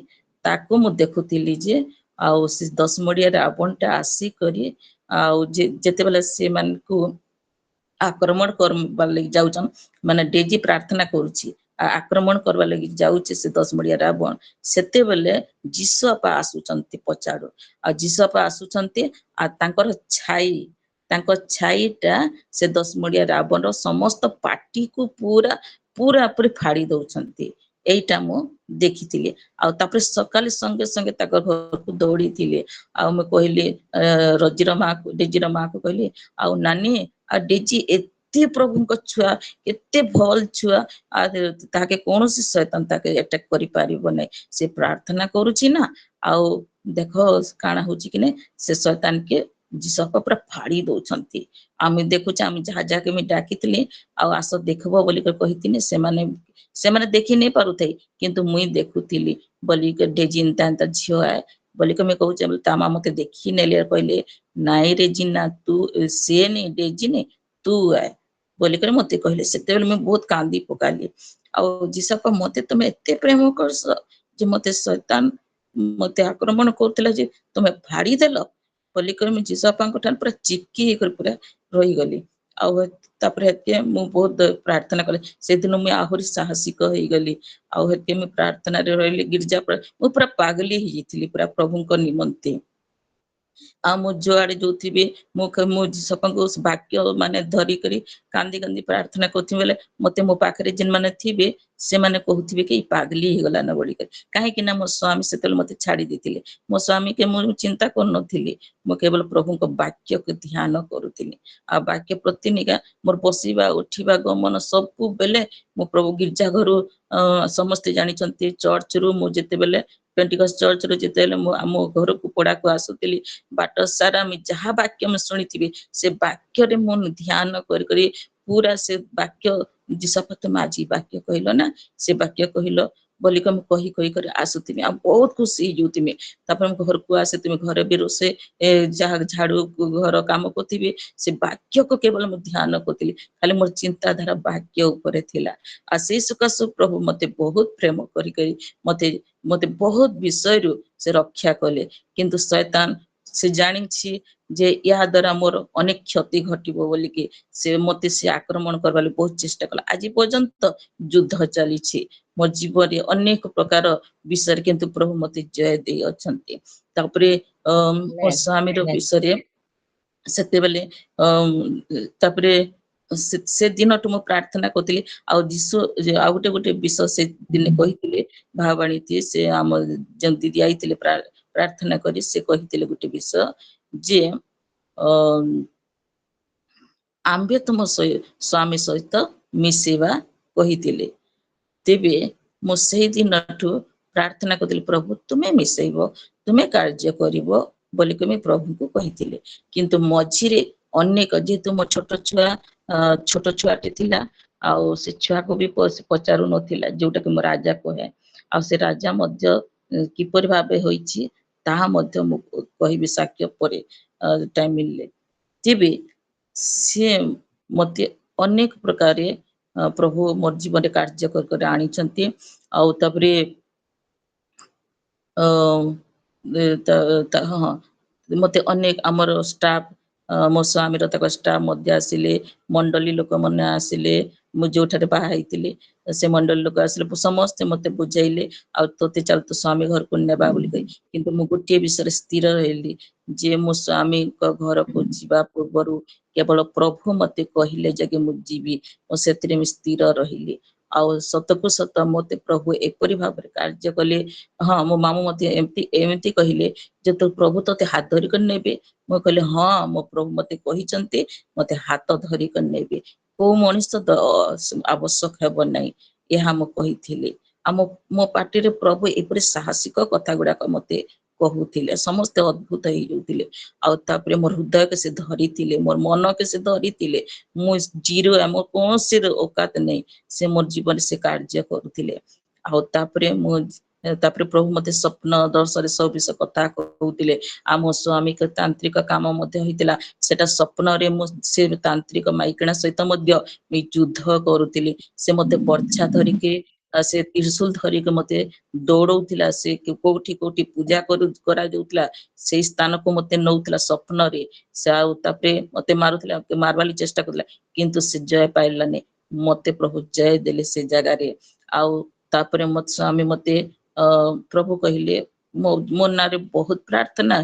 ତାକୁ ମୁଁ ଦେଖୁଥିଲି ଯେ ଆଉ ସେ 10 ମୁଣ୍ଡିଆ ରାବଣଟା ଆସିକରି ଆଉ ଯେତେବେଳେ ସେମାନଙ୍କୁ ଆକ୍ରମଣ କରବାର ଲାଗି ଯାଉଛନ୍ ମାନେ ଡେଜି ପ୍ରାର୍ଥନା କରୁଛି ଆକ୍ରମଣ କରବାର ଲାଗି ଯାଉଛି ସେ 10 ମୁଣ୍ଡିଆ ରାବଣ ସେତେବେଳେ ଯିଶୁ ବାପା ଆସୁଛନ୍ତି ପଛଆଡୁ ଆଉ ଯିଶୁ ବାପା ଆସୁଛନ୍ତି ଆଉ ତାଙ୍କ ଛାଇଟା ସେ 10 ମୁଣ୍ଡିଆ ରାବଣର ସମସ୍ତ ପାଟିକୁ ପୁରା ପୁରି ଫାଡି ଦଉଛନ୍ତି ଏଇଟା ମୁଁ ଦେଖିଥିଲି ଆଉ ତାପରେ ସକାଳେ ସଙ୍ଗେ ସଙ୍ଗେ ତାଙ୍କ ଘରକୁ ଦୌଡିଥିଲେ ଆଉ ମୁଁ କହିଲି ଡେଜିର ମାକୁ କହିଲି ଆଉ ନାନୀ ଆଉ ଡେଜି ଏତେ ପ୍ରଭୁଙ୍କ ଛୁଆ ଏତେ ଭଲ ଛୁଆ ତାକେ କୌଣସି ଶୈତାନ ତାକେ ଆଟାକ କରିପାରିବ ନାହିଁ ସେ ପ୍ରାର୍ଥନା କରୁଛି ନା ଆଉ ଦେଖ କାଣା ହଉଛି କି ନାଇଁ ସେ ଶୈତାନ କେ ଯିଶୁ ବାପା ପୁରା ଫାଡି ଦଉଛନ୍ତି ଆମେ ଦେଖୁଛୁ ଆମେ ଯାହା ଯାହାକେ ଡାକିଥିଲି ଆଉ ଆସ ଦେଖିବ ବୋଲି କହିଥିଲି ସେମାନେ ଦେଖି ନେଇ ପାରୁଥାଇ କିନ୍ତୁ ମୁଇଁ ଦେଖୁଥିଲି ବୋଲି ଡେଜି ଏନ୍ତା ଝିଅ ବୋଲିକି ମୁଇଁ କହୁଛି ତା ମା ମତେ ଦେଖି ନେଲେ କହିଲେ ନାଇଁ ରେ ଜିନା ତୁ ସେ ନେଇ ଡେଜି ନେଇ ତୁ ବୋଲିକରି ମତେ କହିଲେ ସେତେବେଳେ ମୁଁ ବହୁତ କାନ୍ଦି ପକାଲି ଆଉ ଯିଶୁ ବାପା ମତେ ତମେ ଏତେ ପ୍ରେମ କରସ ଯେ ମତେ ଶୈତାନ ମତେ ଆକ୍ରମଣ କରୁଥିଲା ଯେ ତମେ ଫାଡିଦେଲ ବୋଲିକରି ମୁଁ ଯିଶୁ ବାପାଙ୍କ ଠାରୁ ପୁରା ଚିପକି ହେଇକରି ପୁରା ରହିଗଲି ଆଉ ତାପରେ ମୁଁ ବହୁତ ପ୍ରାର୍ଥନା କଲି ସେଦିନ ମୁଁ ଆହୁରି ସାହସିକ ହେଇଗଲି ଆଉ ମୁଁ ପ୍ରାର୍ଥନାରେ ରହିଲି ଗିର୍ଜା ମୁଁ ପୁରା ପାଗଲି ହେଇଯାଇଥିଲି ପୁରା ପ୍ରଭୁଙ୍କ ନିମନ୍ତେ आ मु जुआड़े जो थिबे मु सपनको वाक्य माने धरी करी कांदी कांदी प्रार्थना करथि बेले मते मो पाखरे जिन माने थिबे से माने कहउथिबे कि पागली हे गला न बोली काहे कि ना मो स्वामी सेतल मते छाड़ी देथिले मो स्वामी के मु चिंता कर नथिली मो केवल प्रभु को वाक्य के ध्यान करूथिली आ वाक्य प्रतिनिका मोर बसिबा उठिबा गमन सब बेले मो प्रभु गिरजा घरु समस्त जानि चंती चर्च रु मु जेते बेले पेंटिकस चर्च रु जेते बेले मु आम घर को पड़ा को आसुतिली बाट सारा मि जहा वाक्य म सुनिथिबे से वाक्य रे मन ध्यान कर करी पूरा से वाक्य जिसपत माझी वाक्य कहलो ना से वाक्य कहलो बोली को कही कही कर आसुतिबे आ बहुत खुशी जुतिबे तापर हम घर को आसे तुम घर भी रोसे जहा झाड़ू घर काम करथिबे से वाक्य को केवल मु ध्यान करथिली खाली मोर चिंता धारा वाक्य ऊपर थिला आ से सुकसु प्रभु मते बहुत प्रेम करी करी मते मते बहुत विषय रु से रक्षा कले किंतु शैतान से जानिछि जे या द्वारा मोर अनेक क्षति घटिबो बोली कि से मते से आक्रमण करबा ले बहुत चेष्टा कला आज पर्यंत युद्ध चलीछि मो जीवन रे अनेक प्रकार विषय किंतु प्रभु मते जय दे अछंती तापरे मोर स्वामी रो विषय रे सेते बेले तापरे से दिन टु मो प्रार्थना करथिली आ जिसु आ गोटे विषय से दिन कहिथिले भावाणी थी से हम जन दीदी आइथिले प्रार्थना करी से कहिथिले गोटे विषय जे आंबे तुम स्वामी सहित मिसेवा कहिथिले तेबे मो से दिन ठु प्रार्थना करथिले प्रभु तुमे मिसेइबो तुमे कार्य करिवो बोली के मैं प्रभु को कहिथिले किंतु मझिरे अनेक जेतु मो छोट छुआटे थिला आ से छुआ को भी पचारू नथिला जोटा कि मो राजा कहे आ से राजा मध्य किपर भाबे होईछि ताहा मध्य मु कहिबि साक्ष्य परे टाइम मिलले तेबे से मते अनेक प्रकार प्रभु मोर जीवन रे कार्य कर आनी छंती आ तबरे हाँ मते अनेक आमर स्टाफ मो स्वामी तक स्टाफ मध्य आसिले मंडली लोक मन आसिले मु जोठारे बाहा हैतिले से मंडली लोक आसिले समस्त मते बुझाइले आ तोते चल तो स्वामी घर को नेबा बोली कहि किंतु मु गोटे विषय स्थिर रहली जे मो स्वामी को घर को जीवा पूर्वरु केवल प्रभु मते कहिले जगे मु जीवी ओ सेतरे मि स्थिर रहिली आ सत को सत मते प्रभु एपरि भाबरे कार्य कले हाँ मो मामू मते एमती कहिले जे तो प्रभु तोते हाथ धरि कर नेबे मो कहले हाँ मो प्रभु मते कहिचंती मते हाथ धरि कर नेबे को मनिष तो आवश्यक हेबो नै एहा मो कहिथिले आ मो पार्टी रे प्रभु एपरि साहसिक कथा गुडा मते कहूथिले समस्त अद्भुत हे जोथिले आ तापरे मोर हृदय के से धरिथिले मोर मन के से धरिथिले मो जीरो मो कोन से औकात नै से मोर जीवन से कार्य करूथिले आ तापरे प्रभु मते स्वप्न दर्शन सब विषय कथा कहूथिले आ मो स्वामी के तांत्रिक काम मते होइतिला सेटा स्वप्न रे मो से तांत्रिक माइकणा सहित मध्य मी युद्ध करूथिली से मते बर्छा धरि के से त्रिशूल धरि के मते दौड़ौथिला से कोठी कोठी पूजा करा जाउतला से स्थान को मते नौतला स्वप्न रे से आ तापरे मते मारुथिला मारवाली चेष्टा करला किंतु से जय पाइलाने मते प्रभु जय देले से जगह रे आ तापरे मत स्वामी मते प्रभु कहिले मो नारे बहुत प्रार्थना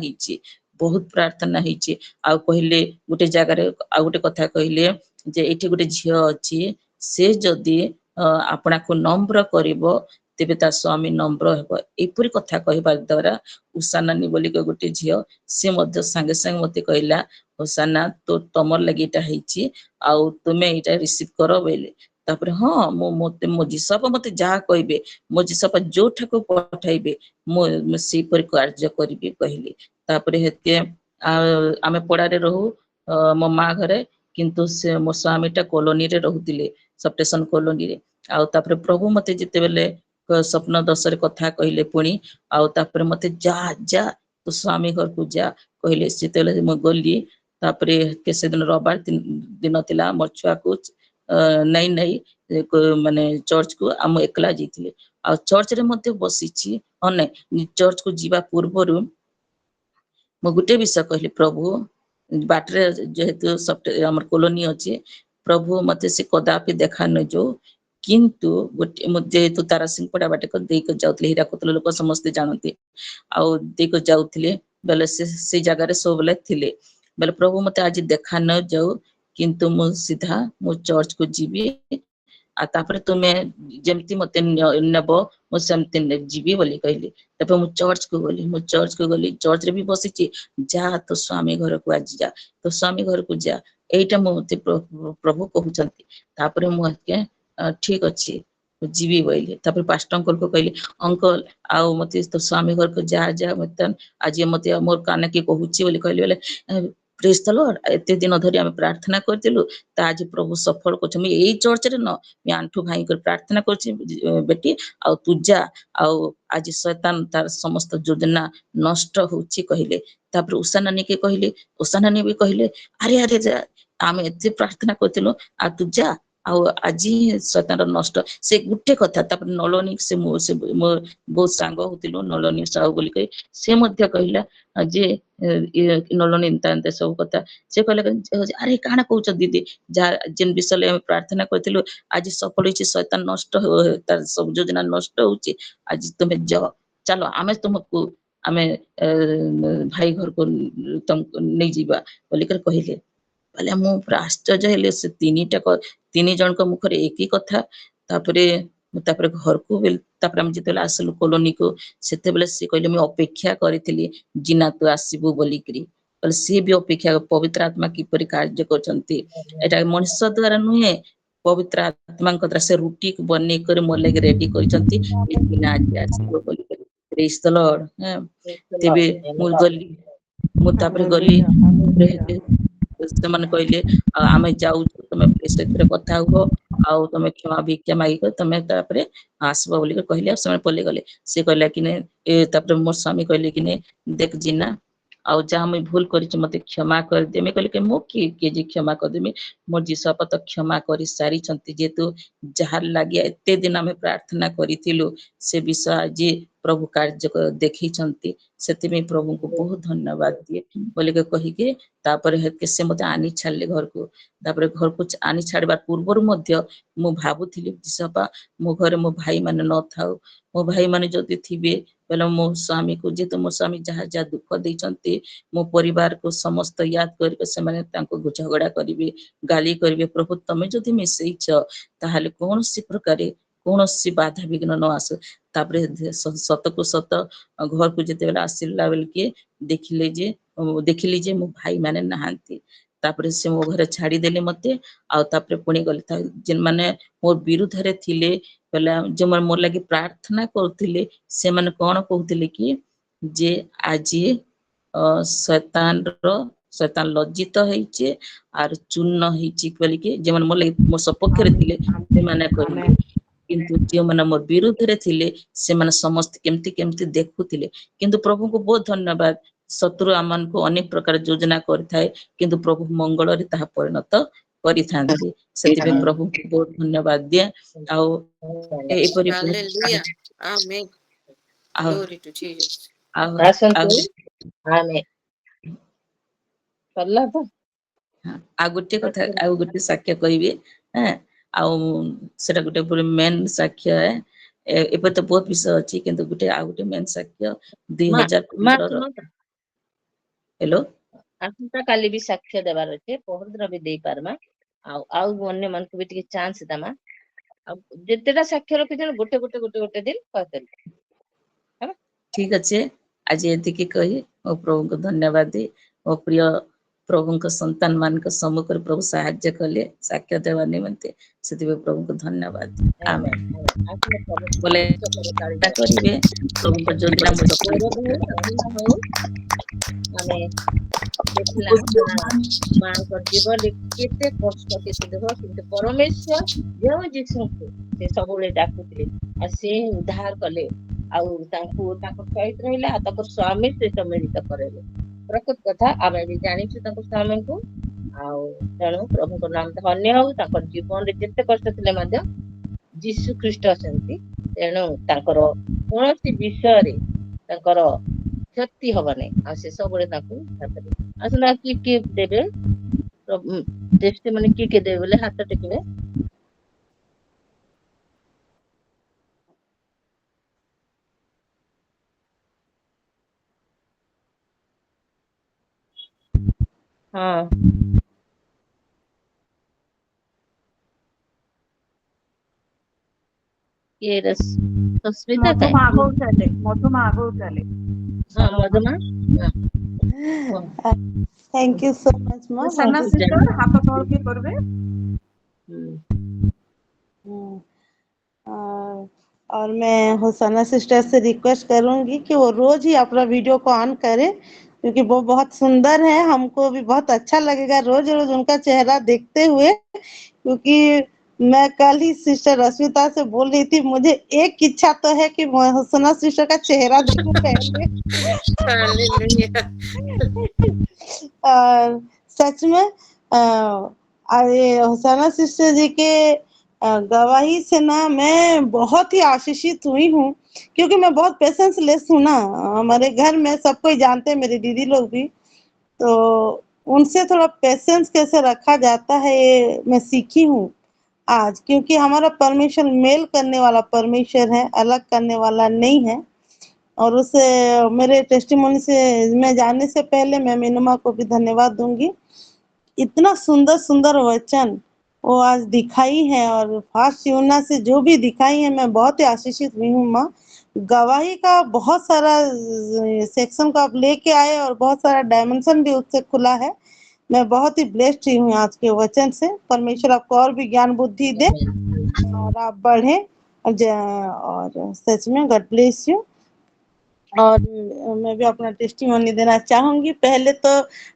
हिची आ कहिले गोटे जगह रे आ गोटे कथा कहिले जे एठी गोटे झियो अछि से जदी आपना को नम्र करिवो तेबे ता स्वामी नम्र हेबो एपुरी कथा कहबा द्वारा उषानानी बोली के गोटे झियो से मध्य संगे संगे मते कहला उषाना तो तमर लागि एटा हिची आ तुमे एटा रिसीव करो बेले तापर हाँ मो जिसप मते जहा कहबे मो जिसप जो ठको पठाइबे मो से पर कार्य करबे कहली तापर हेते आमे पड़ा रे रहू मो माँ घरे किंतु से मो स्वामीटा कॉलोनी रे रहुतिले सबस्टेशन कॉलोनी रे आ तापर प्रभु मते जिते बेले स्वप्न दशरे कथा कहले पुणी आ तापर मते जा जा तो स्वामी घर को जा कहले सितेले म गली तापरे केसे दिन रविवार दिन थिला मोर छुआ को नहीं माने चर्च को हम एकला जीतिले आ चर्च रे मते बसिछि अने चर्च को जीवा पूर्वरु म गुटे विषय कहले प्रभु बाटरे जेहेतु हमर कॉलोनी अछि प्रभु मते से कदापि देखा न जो किंतु गोटे जेहेतु तारा सिंह पड़ा बाटे को देख जाउतले हीरा कोतल लोक समस्त जानती आ देख जाउतले बोले से जगह सब बोले थिले बोले प्रभु मते आज देखा न जाऊ किंतु मु सीधा मु चर्च को जीवी आ तापर तुमे जेमती मते नेबो मु सेमती जीवी बोली कहली तब मु चर्च को गली चर्च रे भी बसिची जा तो स्वामी घर को आज जा तो स्वामी घर को जा एटा मते प्रभु कहउचंती तापर मु के ठीक अछि जीवी बोली तापर पास्टर अंकल को कहली अंकल आउ मते तो स्वामी घर को जा जा मते आज मते मोर काने के कहउची बोली कहली बोले प्रेज द लॉर्ड एते दिन धरि हम प्रार्थना करतिलु त आज प्रभु सफल को हम एई चर्च रे न मैं आंठू भाई कर प्रार्थना करछि बेटी आ तू जा आ आज शैतान तार समस्त योजना नष्ट होछि कहले तापर उषा नानी के कहले उषा नानी भी कहले अरे अरे जा आम एते प्रार्थना करतिलु आ तू जा आज शैतान नष्ट से गुटे कथा तापर नलनी से मो बहुत सांग होतिलु नलनी साहू बोली कहि से मध्य कहला जे नलनी तांते सब कथा से कहले अरे काना कहउछ दीदी जा जेन विषय हम प्रार्थना करतिलु आज सफल होछि शैतान नष्ट तार सब योजना नष्ट होछि आज तुमे जाओ चलो आमे तुमको आमे भाई घर को तुमको नहीं जीवा बोली कर कहले बोले मु आश्चर्य हेले से तीन जन को मुखरे एक ही कथा तापरे घर को तापर हम जितले आसलु कॉलोनी को सेते बेले से कहले मैं अपेक्षा करितली जिना तू आसीबु बोली करी बोले से भी अपेक्षा पवित्र आत्मा किपरि कार्य करचंती एटा मनुष्य द्वारा नुहे पवित्र आत्मा द्वारा से रुटी को बने कर मोर लगे रेडी करचंती ए जिना आज आसीबु बोली करी प्रेज द लॉर्ड तेबे मु गली मु तापरे गली से मन कहले आमे जाऊ तमे प्रेसरे कथा हो आउ तमे क्षमा भिक्षा मागी कर तमे तापरे आसबो बोली कहले समय पले गले से कहला कि ने ए तापरे मोर स्वामी कहले कि ने देख जिना आउ जहाँ मैं भूल करी मते क्षमा कर दे मैं कहले कि मो के जी क्षमा कर देमी मोर जीसप तो क्षमा करी सारी छंती जेतु जहार लागिया एते दिन हमें प्रार्थना करिथिलु से विषय जे प्रभु कार्य देखि छंती सेति में प्रभु को बहुत धन्यवाद दिए बोले के कहि के तापर हेके से मते आनी छाडले घर को तापर घर को आनी छाडबार पूर्वर मध्य मु भाबुथिली जीसपा मो घरे मो भाई माने न थाउ मो भाई माने जति थिबे बेला मो स्वामी को जे तो मो स्वामी जहा जा दुख दैचंती मो परिवार को समस्त याद करके से माने तांको झगड़ा करिवे गाली करिवे प्रभु तमे जदि मिसैछ ताहाले कोन सी प्रकारे कोन सी बाधा विघ्न न आसु तापरे सत को सत घर को जेते बेला आसिला बेल के देखिली जे मो भाई माने नहांती तापरे से मो घरे छाड़ी देले मते आ तापरे पुणी गले जेन माने मोर विरुद्ध रे थिले बेला जे मोर लागि प्रार्थना करथिले से माने कोन कहथिले कि जे आजी शैतान लज्जित होइचे आर चूर्ण होइचे बोली के जे माने मोर सपक्ष रे थिले से माने कहले किंतु जे माने मोर विरुद्ध रे थिले से माने समस्त केमती केमती देखुथिले किंतु प्रभु को बहुत धन्यवाद शत्रु आमन को अनेक प्रकार योजना करथाय किंतु प्रभु मंगल रे ताहा परिणत करिथांती सेतिबे प्रभु को बहुत धन्यवाद दिया आउ एपरि hallelujah amen glory to Jesus आसंतु आमे सरला तो आ गुटे कथा आ गुटे साक्ष्य कहबे हैं आउ सेटा गुटे पूरे मेन साक्ष्य है एपर तो बहुत विषय अछि किंतु गुटे आ गुटे मेन साक्ष्य माँ 2015 रो सुनो तो हेलो आसंता काली भी साक्ष्य देबार अछि पहरदिन भी देई पारमा आउ अन्य मन को भी टिके चांस दमा आ जेतेटा साक्ष्य रखि जन गोटे दिन कहतल है ठीक अच्छे आज एतिके कही मो प्रभु को धन्यवाद दी मो प्रिय प्रभु को संतान मान को सम्मुख प्रभु साहाय्य कले साक्ष्य देवा निमंते सेतिबे प्रभु को धन्यवाद दी आमेन आमेन आमेन आत्मा प्रभु बोले समस्त करे ताली करिवे प्रभु को योजना मो सफल गौरव हो महिमा हो आमे देखला मां जीवन केते कष्ट केते दुख किंतु परमेश्वर जो जीसु को से सबले डाकुଥିଲେ आ से उद्धार कले आउ तांको सहित रहिला आ ताको स्वामी से सम्मिलित करेले प्रकृत कथा आमे भी जानिछु ताको स्वामी को आउ तेणु प्रभु को नाम धन्य हो ताको जीवन रे जेते कष्ट थिले मध्य जीसु ख्रीष्ट अछंती तेणु ताकर कोनोसी विषय रे ताकर क्षति हबने आ से सबले ताको हातरे आसना की देबे टेस्टिमनी की देबे बोले हाथ टेकबे हाँ ये रश्मिता का है? मधुमा आगो चले हाँ मधुमा। हाँ, हाँ, थैंक यू सो मच माँ। सन्ना बहुत सिस्टर धन्यवाद। हाथ तोड़ के करबे। और मैं हुसैना सिस्टर से रिक्वेस्ट करूंगी कि वो रोज ही अपना वीडियो को ऑन करें, क्योंकि वो बहुत सुंदर है, हमको भी बहुत अच्छा लगेगा रोज रोज उनका चेहरा देखते हुए। क्योंकि मैं कल ही सिस्टर रश्मिता से बोल रही थी, मुझे एक इच्छा तो है कि मैं हुसैना सिस्टर का चेहरा देखूं पहले। हालेलुया। और सच में ये हुसैना सिस्टर जी के गवाही से ना मैं बहुत ही आशीषित हुई हूँ, क्योंकि मैं बहुत पेशेंस लेस हूँ ना। हमारे घर में सब कोई जानते हैं, मेरी दीदी लोग भी, तो उनसे थोड़ा पेशेंस कैसे रखा जाता है ये मैं सीखी हूँ आज। क्योंकि हमारा परमेश्वर मेल करने वाला परमेश्वर है, अलग करने वाला नहीं है। और उस मेरे टेस्टिमोनी से मैं जानने से पहले मैं मीनुमा को भी धन्यवाद दूंगी। इतना सुंदर सुंदर वचन वो आज दिखाई है, और फास्ट यूना से जो भी दिखाई है, मैं बहुत ही आशीषित हुई हूँ माँ। गवाही का बहुत सारा सेक्शन को आप लेके आए, और बहुत सारा डायमेंशन भी उससे खुला है। मैं बहुत ही ब्लेस्ड हुई हूँ आज के वचन से। परमेश्वर आपको और भी ज्ञान बुद्धि दे, और आप बढ़े, और सच में गॉड ब्लेस यू। और मैं भी अपना टेस्टिमोनी देना चाहूंगी। पहले तो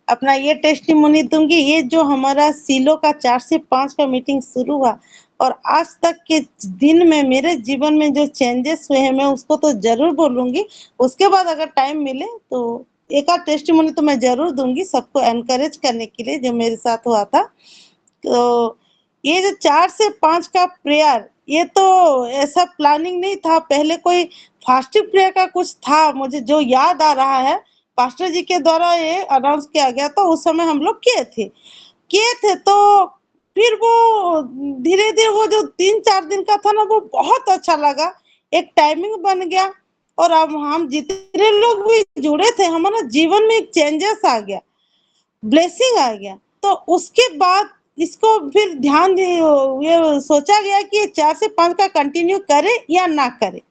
अपना ये टेस्टिमोनी दूंगी, ये जो हमारा सीलो का 4 से 5 का मीटिंग शुरू हुआ और आज तक के दिन में मेरे जीवन में जो चेंजेस हुए हैं, मैं उसको तो जरूर बोलूंगी। उसके बाद अगर टाइम मिले तो एक आध टेस्टिमोनी तो मैं जरूर दूंगी, सबको एनकरेज करने के लिए, जो मेरे साथ हुआ था। तो ये जो 4 से 5 का प्रेयर, ये तो ऐसा प्लानिंग नहीं था। पहले कोई फास्टिंग प्रेयर का कुछ था, मुझे जो याद आ रहा है, पास्टर जी के द्वारा ये अनाउंस किया गया, तो उस समय हम लोग किए थे। तो फिर वो धीरे धीरे वो जो 3-4 दिन का था ना, वो बहुत अच्छा लगा, एक टाइमिंग बन गया। और अब हम जितने लोग भी जुड़े थे, हमारा जीवन में एक चेंजेस आ गया, ब्लेसिंग आ गया। तो उसके बाद इसको फिर ध्यान ये सोचा गया कि 4 से 5 का कंटिन्यू करे या ना करे।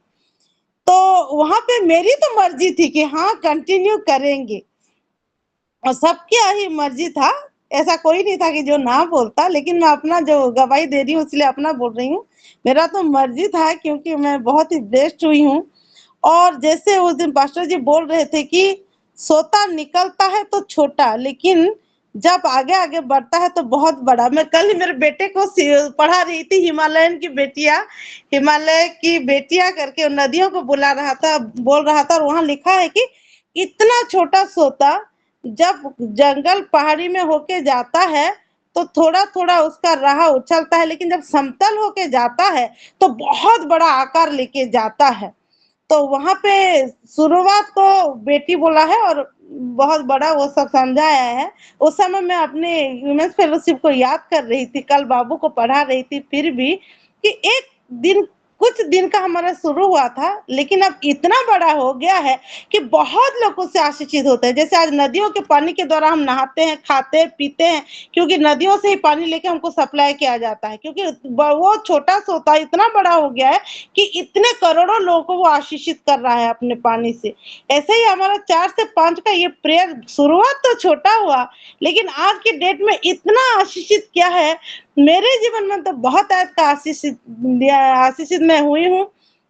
तो वहां पे मेरी तो मर्जी थी कि हाँ कंटिन्यू करेंगे, और सबकी यही मर्जी था। ऐसा कोई नहीं था कि जो ना बोलता, लेकिन मैं अपना जो गवाही दे रही हूँ इसलिए अपना बोल रही हूँ। मेरा तो मर्जी था, क्योंकि मैं बहुत ही ब्लेस्ड हुई हूँ। और जैसे उस दिन पास्टर जी बोल रहे थे कि सोता निकलता है तो छोटा, लेकिन जब आगे आगे बढ़ता है तो बहुत बड़ा। मैं कल ही मेरे बेटे को पढ़ा रही थी, हिमालय की बेटियां करके नदियों को बोल रहा था, और वहां लिखा है कि इतना छोटा सोता जब जंगल पहाड़ी में होके जाता है तो थोड़ा थोड़ा उसका राह उछलता है, लेकिन जब समतल होके जाता है तो बहुत बड़ा आकार लेके जाता है। तो वहां पे शुरुआत तो बेटी बोला है, और बहुत बड़ा वो सब समझाया है। उस समय मैं अपने ह्यूमन फेलोशिप को याद कर रही थी, कल बाबू को पढ़ा रही थी, फिर भी कि एक दिन कुछ दिन का हमारा शुरू हुआ था, लेकिन अब इतना बड़ा हो गया है कि बहुत लोग उससे आशीषित होते हैं। जैसे आज नदियों के पानी के द्वारा हम नहाते हैं, खाते पीते हैं, क्योंकि नदियों से ही पानी लेके हमको सप्लाई किया जाता है। क्योंकि वो छोटा सा होता है, इतना बड़ा हो गया है कि इतने करोड़ों लोगों को वो आशीषित कर रहा है अपने पानी से। ऐसे ही हमारा 4 से 5 का ये प्रेयर शुरुआत तो छोटा हुआ, लेकिन आज के डेट में इतना आशीषित किया है। मेरे जीवन में तो बहुत आज का आशीषित मैं हुई हूँ।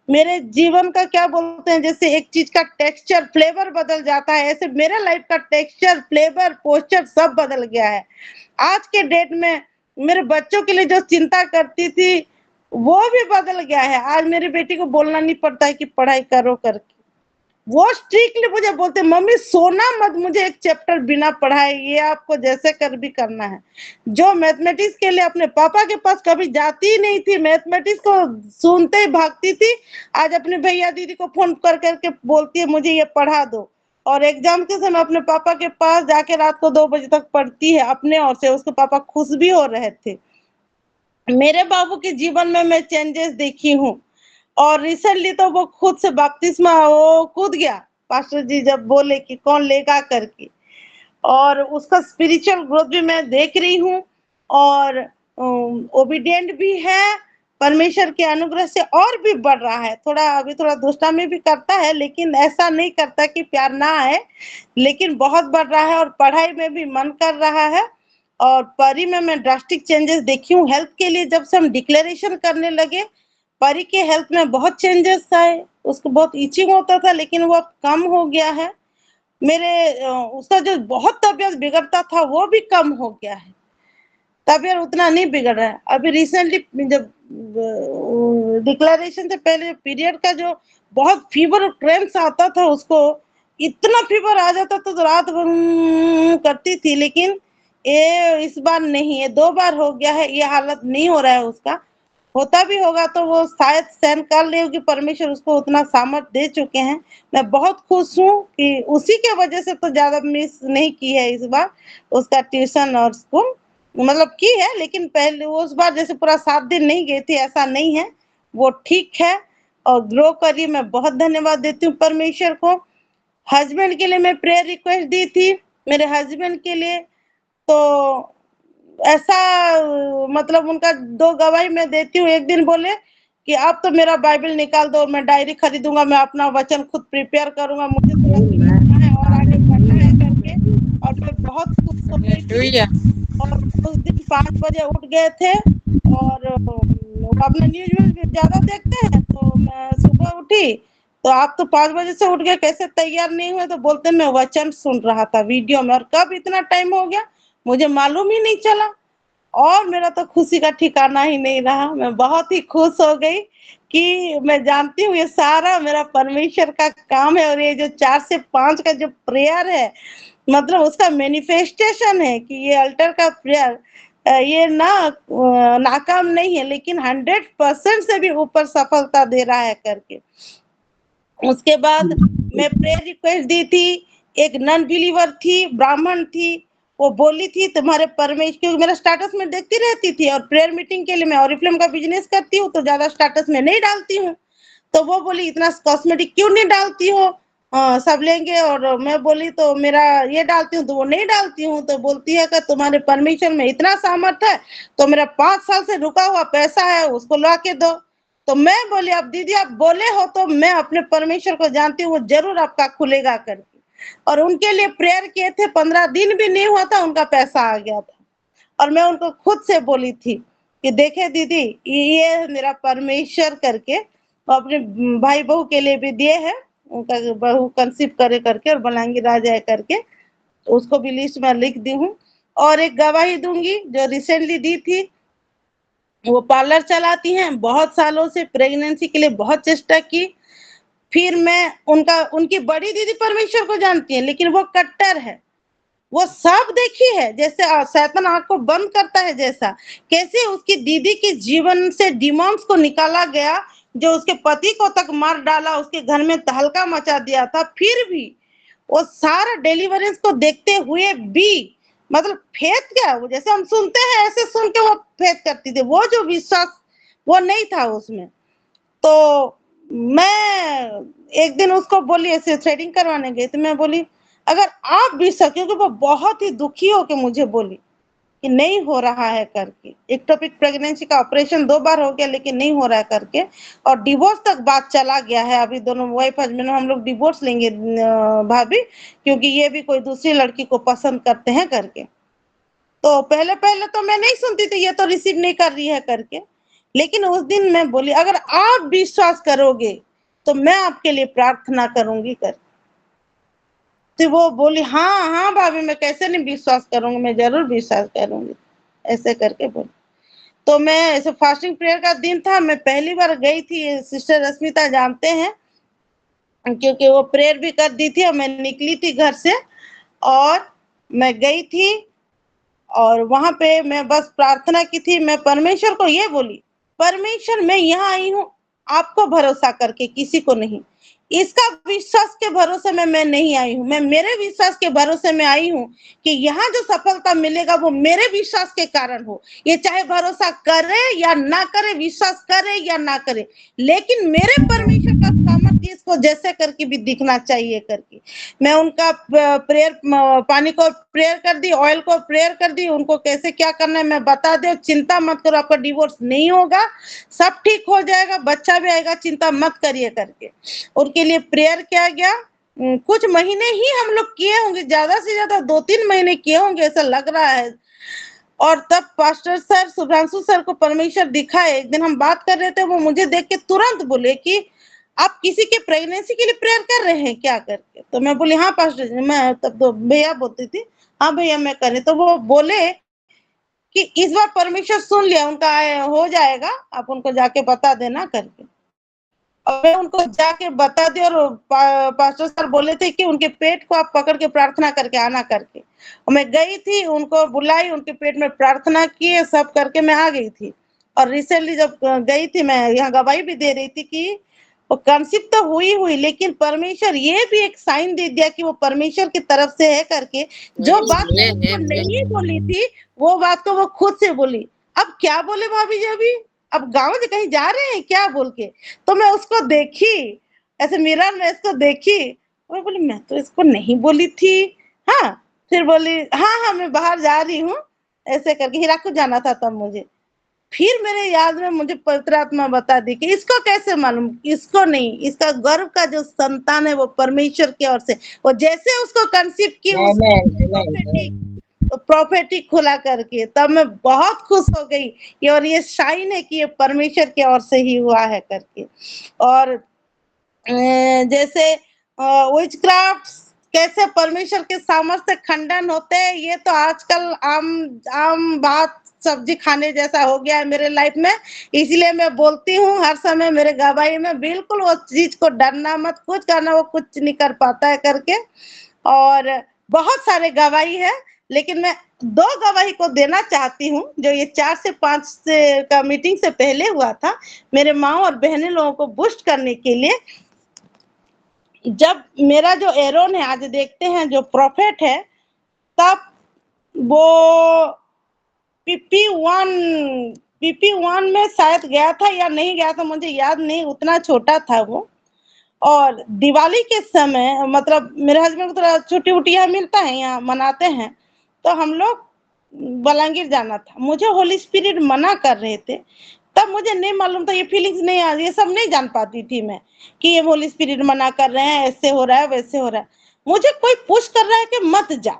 मेरे जीवन का क्या बोलते हैं, जैसे एक चीज का टेक्सचर फ्लेवर बदल जाता है, ऐसे मेरे लाइफ का टेक्सचर फ्लेवर पोस्चर सब बदल गया है आज के डेट में। मेरे बच्चों के लिए जो चिंता करती थी वो भी बदल गया है। आज मेरी बेटी को बोलना नहीं पड़ता है कि पढ़ाई करो करके, वो स्ट्रिक्टली मुझे बोलते मम्मी सोना मत, मुझे एक चैप्टर बिना पढ़ाए, ये आपको जैसे कर भी करना है। जो मैथमेटिक्स के लिए अपने पापा के पास कभी जाती ही नहीं थी, मैथमेटिक्स को सुनते ही भागती थी, आज अपने भैया दीदी को फोन कर करके बोलती है मुझे ये पढ़ा दो। और एग्जाम के समय अपने पापा के पास जाके रात को 2 बजे तक पढ़ती है अपने ओर से। उसके पापा खुश भी हो रहे थे। मेरे बाबू के जीवन में मैं चेंजेस देखी हूँ। और रिसेंटली तो वो खुद से बपतिस्मा वो कूद गया, पास्टर जी जब बोले कि कौन लेगा करके। और उसका स्पिरिचुअल ग्रोथ भी मैं देख रही हूँ और ओबीडिएंट भी है, परमेश्वर के अनुग्रह से और भी बढ़ रहा है। थोड़ा अभी थोड़ा दुष्टामी भी करता है, लेकिन ऐसा नहीं करता कि प्यार ना आए, लेकिन बहुत बढ़ रहा है और पढ़ाई में भी मन कर रहा है। और परी में मैं ड्रास्टिक चेंजेस देखी हूँ हेल्थ के लिए। जब से हम डिक्लेरेशन करने लगे, परी के हेल्थ में बहुत चेंजेस आए। उसको बहुत इचिंग होता था, लेकिन वो अब कम हो गया है। मेरे उसका जो बहुत तबीयत बिगड़ता था वो भी कम हो गया है, तबीयत उतना नहीं बिगड़ रहा है। अभी रिसेंटली जब डिक्लेरेशन से पहले पीरियड का जो बहुत फीवर और क्रैम्प्स आता था, उसको इतना फीवर आ जाता था तो रात भर करती थी, लेकिन ये इस बार नहीं है, 2 बार हो गया है। ये हालत नहीं हो रहा है उसका। होता भी होगा तो वो शायद सहन कर ले, कि परमेश्वर उसको उतना सामर्थ्य दे चुके हैं। मैं बहुत खुश हूँ कि उसी के वजह से तो ज्यादा मिस नहीं की है इस बार उसका ट्यूशन और स्कूल, मतलब की है, लेकिन पहले उस बार जैसे पूरा 7 दिन नहीं गई थी, ऐसा नहीं है। वो ठीक है और ग्रो करिए। मैं बहुत धन्यवाद देती हूँ परमेश्वर को। हस्बैंड के लिए मैं प्रेयर रिक्वेस्ट दी थी, मेरे हस्बैंड के लिए। तो ऐसा मतलब उनका 2 गवाही मैं देती हूँ। एक दिन बोले कि आप तो मेरा बाइबल निकाल दो, मैं डायरी खरीदूंगा, मैं अपना वचन खुद प्रिपेयर करूंगा, मुझे तो लिखना है और आगे बढ़ना है करके। और मैं बहुत खुश हो गई थी। और उस दिन 5 बजे उठ गए थे और वो अपना न्यूज ज्यादा देखते हैं, तो मैं सुबह उठी तो आप तो 5 बजे से उठ गए, कैसे तैयार नहीं हुए? तो बोलते मैं वचन सुन रहा था वीडियो में, और कब इतना टाइम हो गया मुझे मालूम ही नहीं चला। और मेरा तो खुशी का ठिकाना ही नहीं रहा। मैं बहुत ही खुश हो गई कि मैं जानती हूँ ये सारा मेरा परमेश्वर का काम है। और ये जो 4 से 5 का जो प्रेयर है, मतलब उसका मैनिफेस्टेशन है कि ये अल्टर का प्रेयर ये नाकाम नहीं है, लेकिन 100% से भी ऊपर सफलता दे रहा है करके। उसके बाद मैं प्रेयर रिक्वेस्ट दी थी। एक नॉन बिलीवर थी, ब्राह्मण थी, वो बोली थी तुम्हारे परमेश्वर, क्योंकि मेरा स्टेटस में देखती रहती थी, और प्रेयर मीटिंग के लिए मैं ऑरिफ्लेम का बिजनेस करती हूँ तो ज्यादा स्टेटस में नहीं डालती हूँ। तो वो बोली इतना कॉस्मेटिक क्यों नहीं डालती हो, सब लेंगे। और मैं बोली तो मेरा ये डालती हूँ, तो वो नहीं डालती हूँ। तो बोलती है कि तुम्हारे परमेश्वर में इतना सामर्थ है तो मेरा 5 साल से रुका हुआ पैसा है उसको ला के दो। तो मैं बोली अब दीदी आप बोले हो तो मैं अपने परमेश्वर को जानती हूँ, वो जरूर आपका खुलेगा करके। और उनके लिए प्रेयर किए थे, 15 दिन भी नहीं हुआ था उनका पैसा आ गया था। और मैं उनको खुद से बोली थी कि देखे दीदी ये मेरा परमेश्वर करके। अपने भाई बहू के लिए भी दिए हैं, उनका बहू कंसीव करे करके और बनाएंगी राजा करके, उसको भी लिस्ट में लिख दी हूँ। और एक गवाही दूंगी जो रिसेंटली दी थी। वो पार्लर चलाती हैं, बहुत सालों से प्रेगनेंसी के लिए बहुत चेष्टा की। फिर मैं उनकी बड़ी दीदी परमेश्वर को जानती है, लेकिन वो कट्टर है, वो सब देखी है जैसे शैतान आंख को बंद करता है जैसा, कैसे उसकी दीदी के जीवन से डिमॉन्स को निकाला गया, जो उसके पति को तक मार डाला, उसके घर में तहलका मचा दिया था। फिर भी वो सारा डिलीवरेंस को देखते हुए भी, मतलब फेथ क्या, वो जैसे हम सुनते हैं ऐसे सुन के वो फेथ करती थी, वो जो विश्वास वो नहीं था उसमें। तो मैं एक दिन उसको बोली, ऐसे थ्रेडिंग करवाने गई, तो मैं बोली अगर आप भी सके, क्योंकि वो बहुत ही दुखी हो के मुझे बोली कि नहीं हो रहा है करके। एक्टोपिक प्रेगनेंसी का ऑपरेशन 2 बार हो गया लेकिन नहीं हो रहा है करके, और डिवोर्स तक बात चला गया है। अभी दोनों वाइफ हस्बैंड हम लोग डिवोर्स लेंगे भाभी, क्योंकि ये भी कोई दूसरी लड़की को पसंद करते हैं करके। तो पहले पहले तो मैं नहीं सुनती थी, ये तो रिसीव नहीं कर रही है करके। लेकिन उस दिन मैं बोली अगर आप विश्वास करोगे तो मैं आपके लिए प्रार्थना करूंगी कर। तो वो बोली हाँ हाँ भाभी मैं कैसे नहीं विश्वास करूंगी, मैं जरूर विश्वास करूंगी, ऐसे करके बोली। तो मैं ऐसे फास्टिंग प्रेयर का दिन था, मैं पहली बार गई थी। सिस्टर रश्मिता जानते हैं, क्योंकि वो प्रेयर भी कर दी थी। और मैं निकली थी घर से और मैं गई थी, और वहां पे मैं बस प्रार्थना की थी। मैं परमेश्वर को ये बोली, परमेश्वर मैं यहाँ आई हूँ आपको भरोसा करके, किसी को नहीं। इसका विश्वास के भरोसे में मैं नहीं आई हूँ, मैं मेरे विश्वास के भरोसे में आई हूँ कि यहाँ जो सफलता मिलेगा वो मेरे विश्वास के कारण हो। ये चाहे भरोसा करे या ना करे, विश्वास करे या ना करे, लेकिन मेरे परमेश्वर का सामर्थ्य थी, इसको जैसे करके भी दिखना चाहिए करके। मैं उनका प्रेयर, पानी को प्रेयर कर दी, ऑयल को प्रेयर कर दी, उनको कैसे क्या करना है मैं बता दे, चिंता मत करो, आपका डिवोर्स नहीं होगा, सब ठीक हो जाएगा, बच्चा भी आएगा, चिंता मत करिए करके उनके लिए प्रेयर किया गया। कुछ महीने ही हम लोग किए होंगे, ज्यादा से ज्यादा 2-3 महीने किए होंगे ऐसा लग रहा है। और तब पास्टर सर, शुभ्रांशु सर को परमेश्वर दिखा। एक दिन हम बात कर रहे थे, वो मुझे देख के तुरंत बोले कि आप किसी के प्रेगनेंसी के लिए प्रेयर कर रहे हैं क्या करके। तो मैं बोली हाँ पास्टर जी, मैं तब तो भैया बोलती थी, हाँ भैया मैं कर रही। तो वो बोले कि इस बार परमेश्वर सुन लिया उनका, हो जाएगा, आप उनको जाके बता देना करके। और मैं उनको जाके बता दी, और पास्टर सर बोले थे कि उनके पेट को आप पकड़ के प्रार्थना करके आना करके। और मैं गई थी, उनको बुलाई, उनके पेट में प्रार्थना किए, सब करके मैं आ गई थी। और रिसेंटली जब गई थी, मैं यहाँ गवाही भी दे रही थी कि वो कंसीव तो हुई, लेकिन परमेश्वर ये भी एक साइन दे दिया कि वो परमेश्वर की तरफ से है करके। जो बात मैं उनको नहीं बोली थी, वो बात को वो खुद से बोली। अब क्या बोले भाभी जी, अभी अब गाँव में कहीं जा रहे हैं क्या बोल के। तो मैं उसको देखी, ऐसे मिरर में इसको देखी, मैं बोली मैं तो इसको नहीं बोली थी। हाँ, फिर बोली हाँ मैं बाहर जा रही हूँ, ऐसे करके हीराकुद जाना था तब मुझे। फिर मेरे याद में मुझे पवित्र आत्मा बता दी कि इसको कैसे मालूम, इसको नहीं, इसका गर्भ का जो संतान है वो परमेश्वर की ओर से, वो जैसे उसको कंसीव की प्रोफेटिक खुला करके, तब मैं बहुत खुश हो गई और ये साइन है कि ये परमेश्वर की ओर से ही हुआ है करके। और जैसे विचक्राफ्ट कैसे परमेश्वर के सामर्थ्य से खंडन होते हैं, ये तो आजकल आम बात, सब्जी खाने जैसा हो गया है मेरे लाइफ में। इसलिए मैं बोलती हूँ हर समय मेरे गवाही में, बिल्कुल वो चीज को डरना मत, कुछ करना, वो कुछ नहीं कर पाता है करके। और बहुत सारे गवाही है, लेकिन मैं 2 गवाही को देना चाहती हूँ जो ये 4 से 5 से का मीटिंग से पहले हुआ था, मेरे माँ और बहनें लोगों को बूस्ट करने के लिए। जब मेरा जो एरोन है, आज देखते हैं जो प्रॉफिट है, तब वो PP1 में शायद गया था या नहीं गया था, मुझे याद नहीं, उतना छोटा था वो। और दिवाली के समय, मतलब मेरे हस्बैंड को थोड़ा छुट्टी उटिया मिलता है, यहाँ मनाते हैं, तो हम लोग बलांगीर जाना था। मुझे होली स्पिरिट मना कर रहे थे, तब मुझे नहीं मालूम था, ये फीलिंग्स नहीं आ, ये सब नहीं जान पाती थी मैं कि ये होली स्पिरिट मना कर रहे हैं, ऐसे हो रहा है वैसे हो रहा है। मुझे कोई पुश कर रहा है कि मत जा,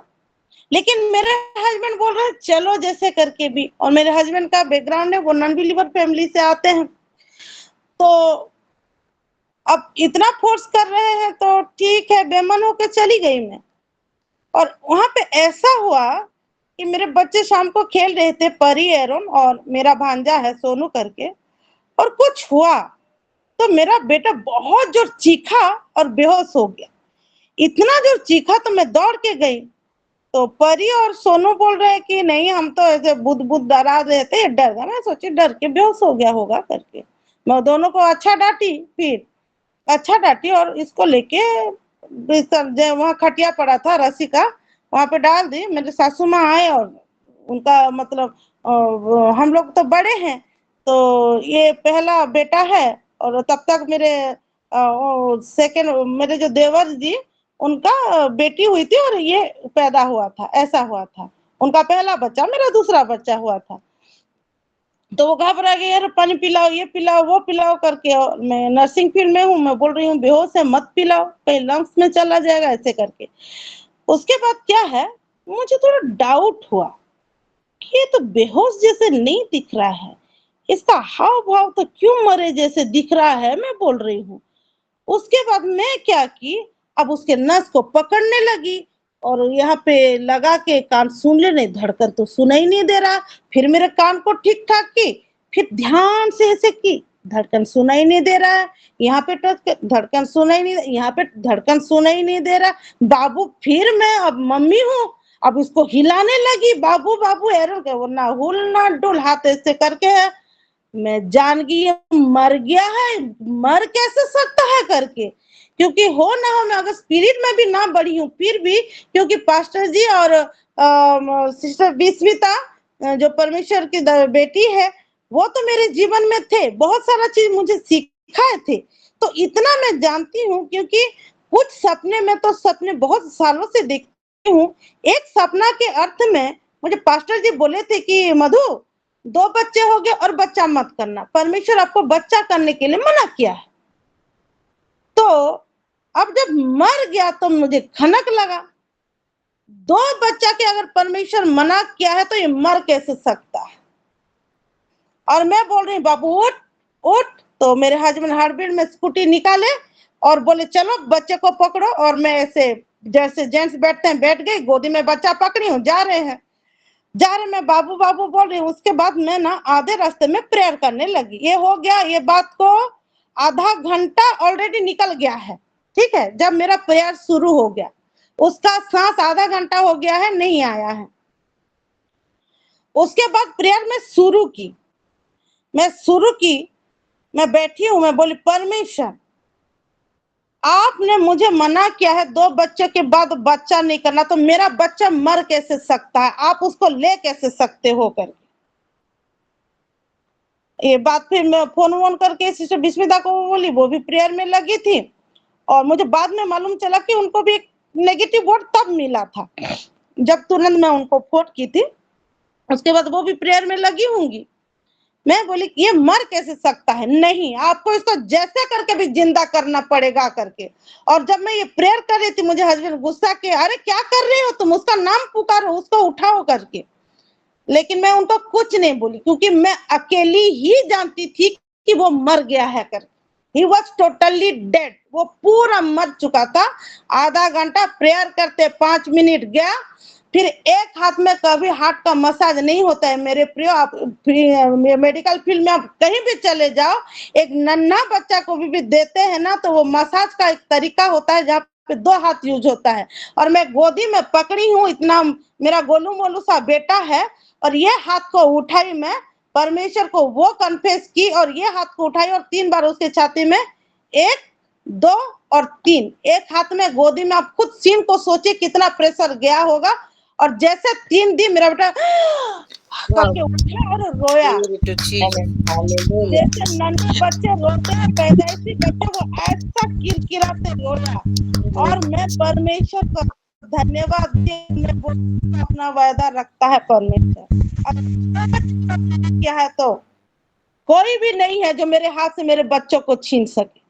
लेकिन मेरे हस्बैंड बोल रहे हैं चलो जैसे करके भी। और मेरे हस्बैंड का बैकग्राउंड है, वो नॉन बिलीवर फैमिली से आते हैं, तो अब इतना फोर्स कर रहे हैं तो ठीक है, बेमन होकर चली गई मैं। और वहां पे ऐसा हुआ कि मेरे बच्चे शाम को खेल रहे थे, परी, एरोन और मेरा भांजा है सोनू करके, और कुछ हुआ तो मेरा बेटा बहुत जोर चीखा और बेहोश हो गया। इतना जोर चीखा तो मैं दौड़ के गई, तो परी और सोनू बोल रहे हैं कि नहीं, हम तो ऐसे बुद्ध डरा रहे थे, डर गया। मैं सोची डर के बेहोश हो गया होगा करके। मैं दोनों को अच्छा डांटी, फिर अच्छा डांटी, और इसको लेके वहाँ खटिया पड़ा था रस्सी का, वहां पे डाल दी। मेरे सासू माँ आए और उनका मतलब हम लोग तो बड़े हैं, तो ये पहला बेटा है, और तब तक मेरे सेकंड, मेरे जो देवर जी, उनका बेटी हुई थी और ये पैदा हुआ था, ऐसा हुआ था। उनका पहला बच्चा, मेरा दूसरा बच्चा हुआ था। तो वो घबरा गए, यार पानी पिलाओ, ये पिलाओ, वो पिलाओ करके। और मैं नर्सिंग फील्ड में हूँ, मैं बोल रही हूँ बेहोश है, मत पिलाओ, कहीं लंग्स में चला जाएगा, ऐसे करके। उसके बाद क्या है, मुझे थोड़ा डाउट हुआ कि ये तो बेहोश जैसे नहीं दिख रहा है, इसका हाव भाव तो क्यों मरे जैसे दिख रहा है, मैं बोल रही हूँ। उसके बाद मैं क्या की, अब उसके नस को पकड़ने लगी और यहाँ पे लगा के कान सुन ले, नहीं धड़कन तो सुनाई नहीं दे रहा। फिर मेरे कान को ठीक ठाक की, फिर ध्यान से ऐसे की, धड़कन सुनाई नहीं दे रहा है। यहाँ पे टच, धड़कन सुनाई नहीं, यहाँ पे धड़कन सुनाई नहीं दे रहा। बाबू, फिर मैं अब मम्मी हूँ, अब इसको हिलाने लगी, बाबू बाबू, एरर के, वो ना हुल ना डुल, हाथ ऐसे करके है। मैं जान गई मर गया है, मर कैसे सकता है करके, क्योंकि हो ना हो, मैं अगर स्पिरिट में भी ना बढ़ी हूँ फिर भी, क्योंकि पास्टर जी और सिस्टर विस्मिता, जो परमेश्वर की बेटी है, वो तो मेरे जीवन में थे, बहुत सारा चीज मुझे सीख दिखाए थे। तो इतना मैं जानती हूँ, क्योंकि कुछ सपने में तो सपने बहुत सालों से देखती हूँ। एक सपना के अर्थ में मुझे पास्टर जी बोले थे कि मधु, 2 बच्चे हो गए और बच्चा मत करना, परमेश्वर आपको बच्चा करने के लिए मना किया है। तो अब जब मर गया तो मुझे खनक लगा, 2 बच्चा के अगर परमेश्वर मना किया है तो ये मर कैसे सकता है। और मैं बोल रही हूँ बाबू उठ उठ, तो मेरे हस्बैंड हार्टबीट में स्कूटी निकाले और बोले चलो बच्चे को पकड़ो, और मैं ऐसे जैसे जेंट्स बैठते हैं बैठ गई, गोदी में बच्चा पकड़ी हूँ, जा रहे मैं बाबू बाबू बोल रही हूँ। उसके बाद मैं ना आधे रास्ते में प्रेयर करने लगी। ये हो गया, ये बात को आधा घंटा ऑलरेडी निकल गया है, ठीक है। जब मेरा प्रेयर शुरू हो गया, उसका सांस आधा घंटा हो गया है, नहीं आया है। उसके बाद प्रेयर में शुरू की, मैं बैठी हूं, मैं बोली परमेश्वर आपने मुझे मना किया है 2 बच्चे के बाद बच्चा नहीं करना, तो मेरा बच्चा मर कैसे सकता है, आप उसको ले कैसे सकते हो करके। ये बात फिर मैं फोन करके सिस्टर बिस्मिता को बोली, वो भी प्रेयर में लगी थी। और मुझे बाद में मालूम चला कि उनको भी एक नेगेटिव वोट तब मिला था जब तुरंत मैं उनको वोट की थी। उसके बाद वो भी प्रेयर में लगी होंगी। मैं बोली ये मर कैसे सकता है, नहीं आपको इसको जैसे करके भी जिंदा करना पड़ेगा करके। और जब मैं ये प्रेयर कर रही थी, मुझे हस्बैंड गुस्सा के, अरे क्या कर रहे हो तुम, उसका नाम पुकारो, उसको उठाओ करके। लेकिन मैं उनको कुछ नहीं बोली, क्योंकि मैं अकेली ही जानती थी कि वो मर गया है करके। ही वॉज टोटली डेड, वो पूरा मर चुका था। आधा घंटा प्रेयर करते 5 मिनट गया। फिर एक हाथ में कभी हार्ट का मसाज नहीं होता है मेरे प्रिय, आप मेडिकल फील्ड में आप कहीं भी चले जाओ, एक नन्हा बच्चा को भी देते हैं ना, तो वो मसाज का एक तरीका होता है जहाँ पे 2 हाथ यूज होता है। और मैं गोदी में पकड़ी हूँ, इतना मेरा गोलू मोलू सा बेटा है, और ये हाथ को उठाई, मैं परमेश्वर को वो कन्फेस की, और ये हाथ को उठाई और 3 बार उसके छाती में 1 2 और 3, एक हाथ में गोदी में। आप खुद सीन को सोचिए कितना प्रेशर गया होगा। और जैसे 3 दिन मेरा बेटा करके उठा और रोया, हालेलुया। जैसे नन्हे बच्चे रोते हैं, पैदाइशी बच्चे को ऐसा किरकिराते रोया। और मैं परमेश्वर का धन्यवाद दी, मैं अपना वायदा रखता है परमेश्वर। क्या है तो कोई भी नहीं है जो मेरे हाथ से मेरे बच्चों को छीन सके।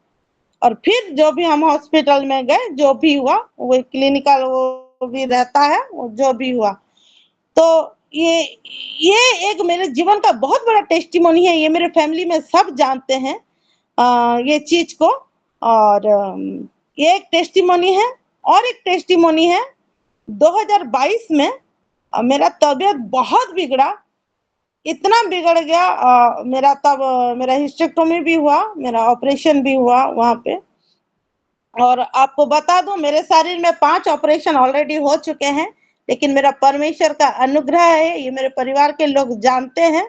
और फिर जो भी हम हॉस्पिटल में गए, जो भी हुआ, वो क्लिनिकल वो भी रहता है, वो जो भी हुआ, तो ये एक मेरे जीवन का बहुत बड़ा टेस्टिमोनी है। ये मेरे फैमिली में सब जानते हैं ये चीज को। और ये एक टेस्टिमोनी है। और एक टेस्टिमोनी है, 2022 में मेरा तबीयत बहुत बिगड़ा, इतना बिगड़ गया मेरा, तब मेरा हिस्टेक्टोमी भी हुआ, मेरा ऑपरेशन भी हुआ वहां पे। और आपको बता दूं, मेरे शरीर में 5 ऑपरेशन ऑलरेडी हो चुके हैं, लेकिन मेरा परमेश्वर का अनुग्रह है, ये मेरे परिवार के लोग जानते हैं।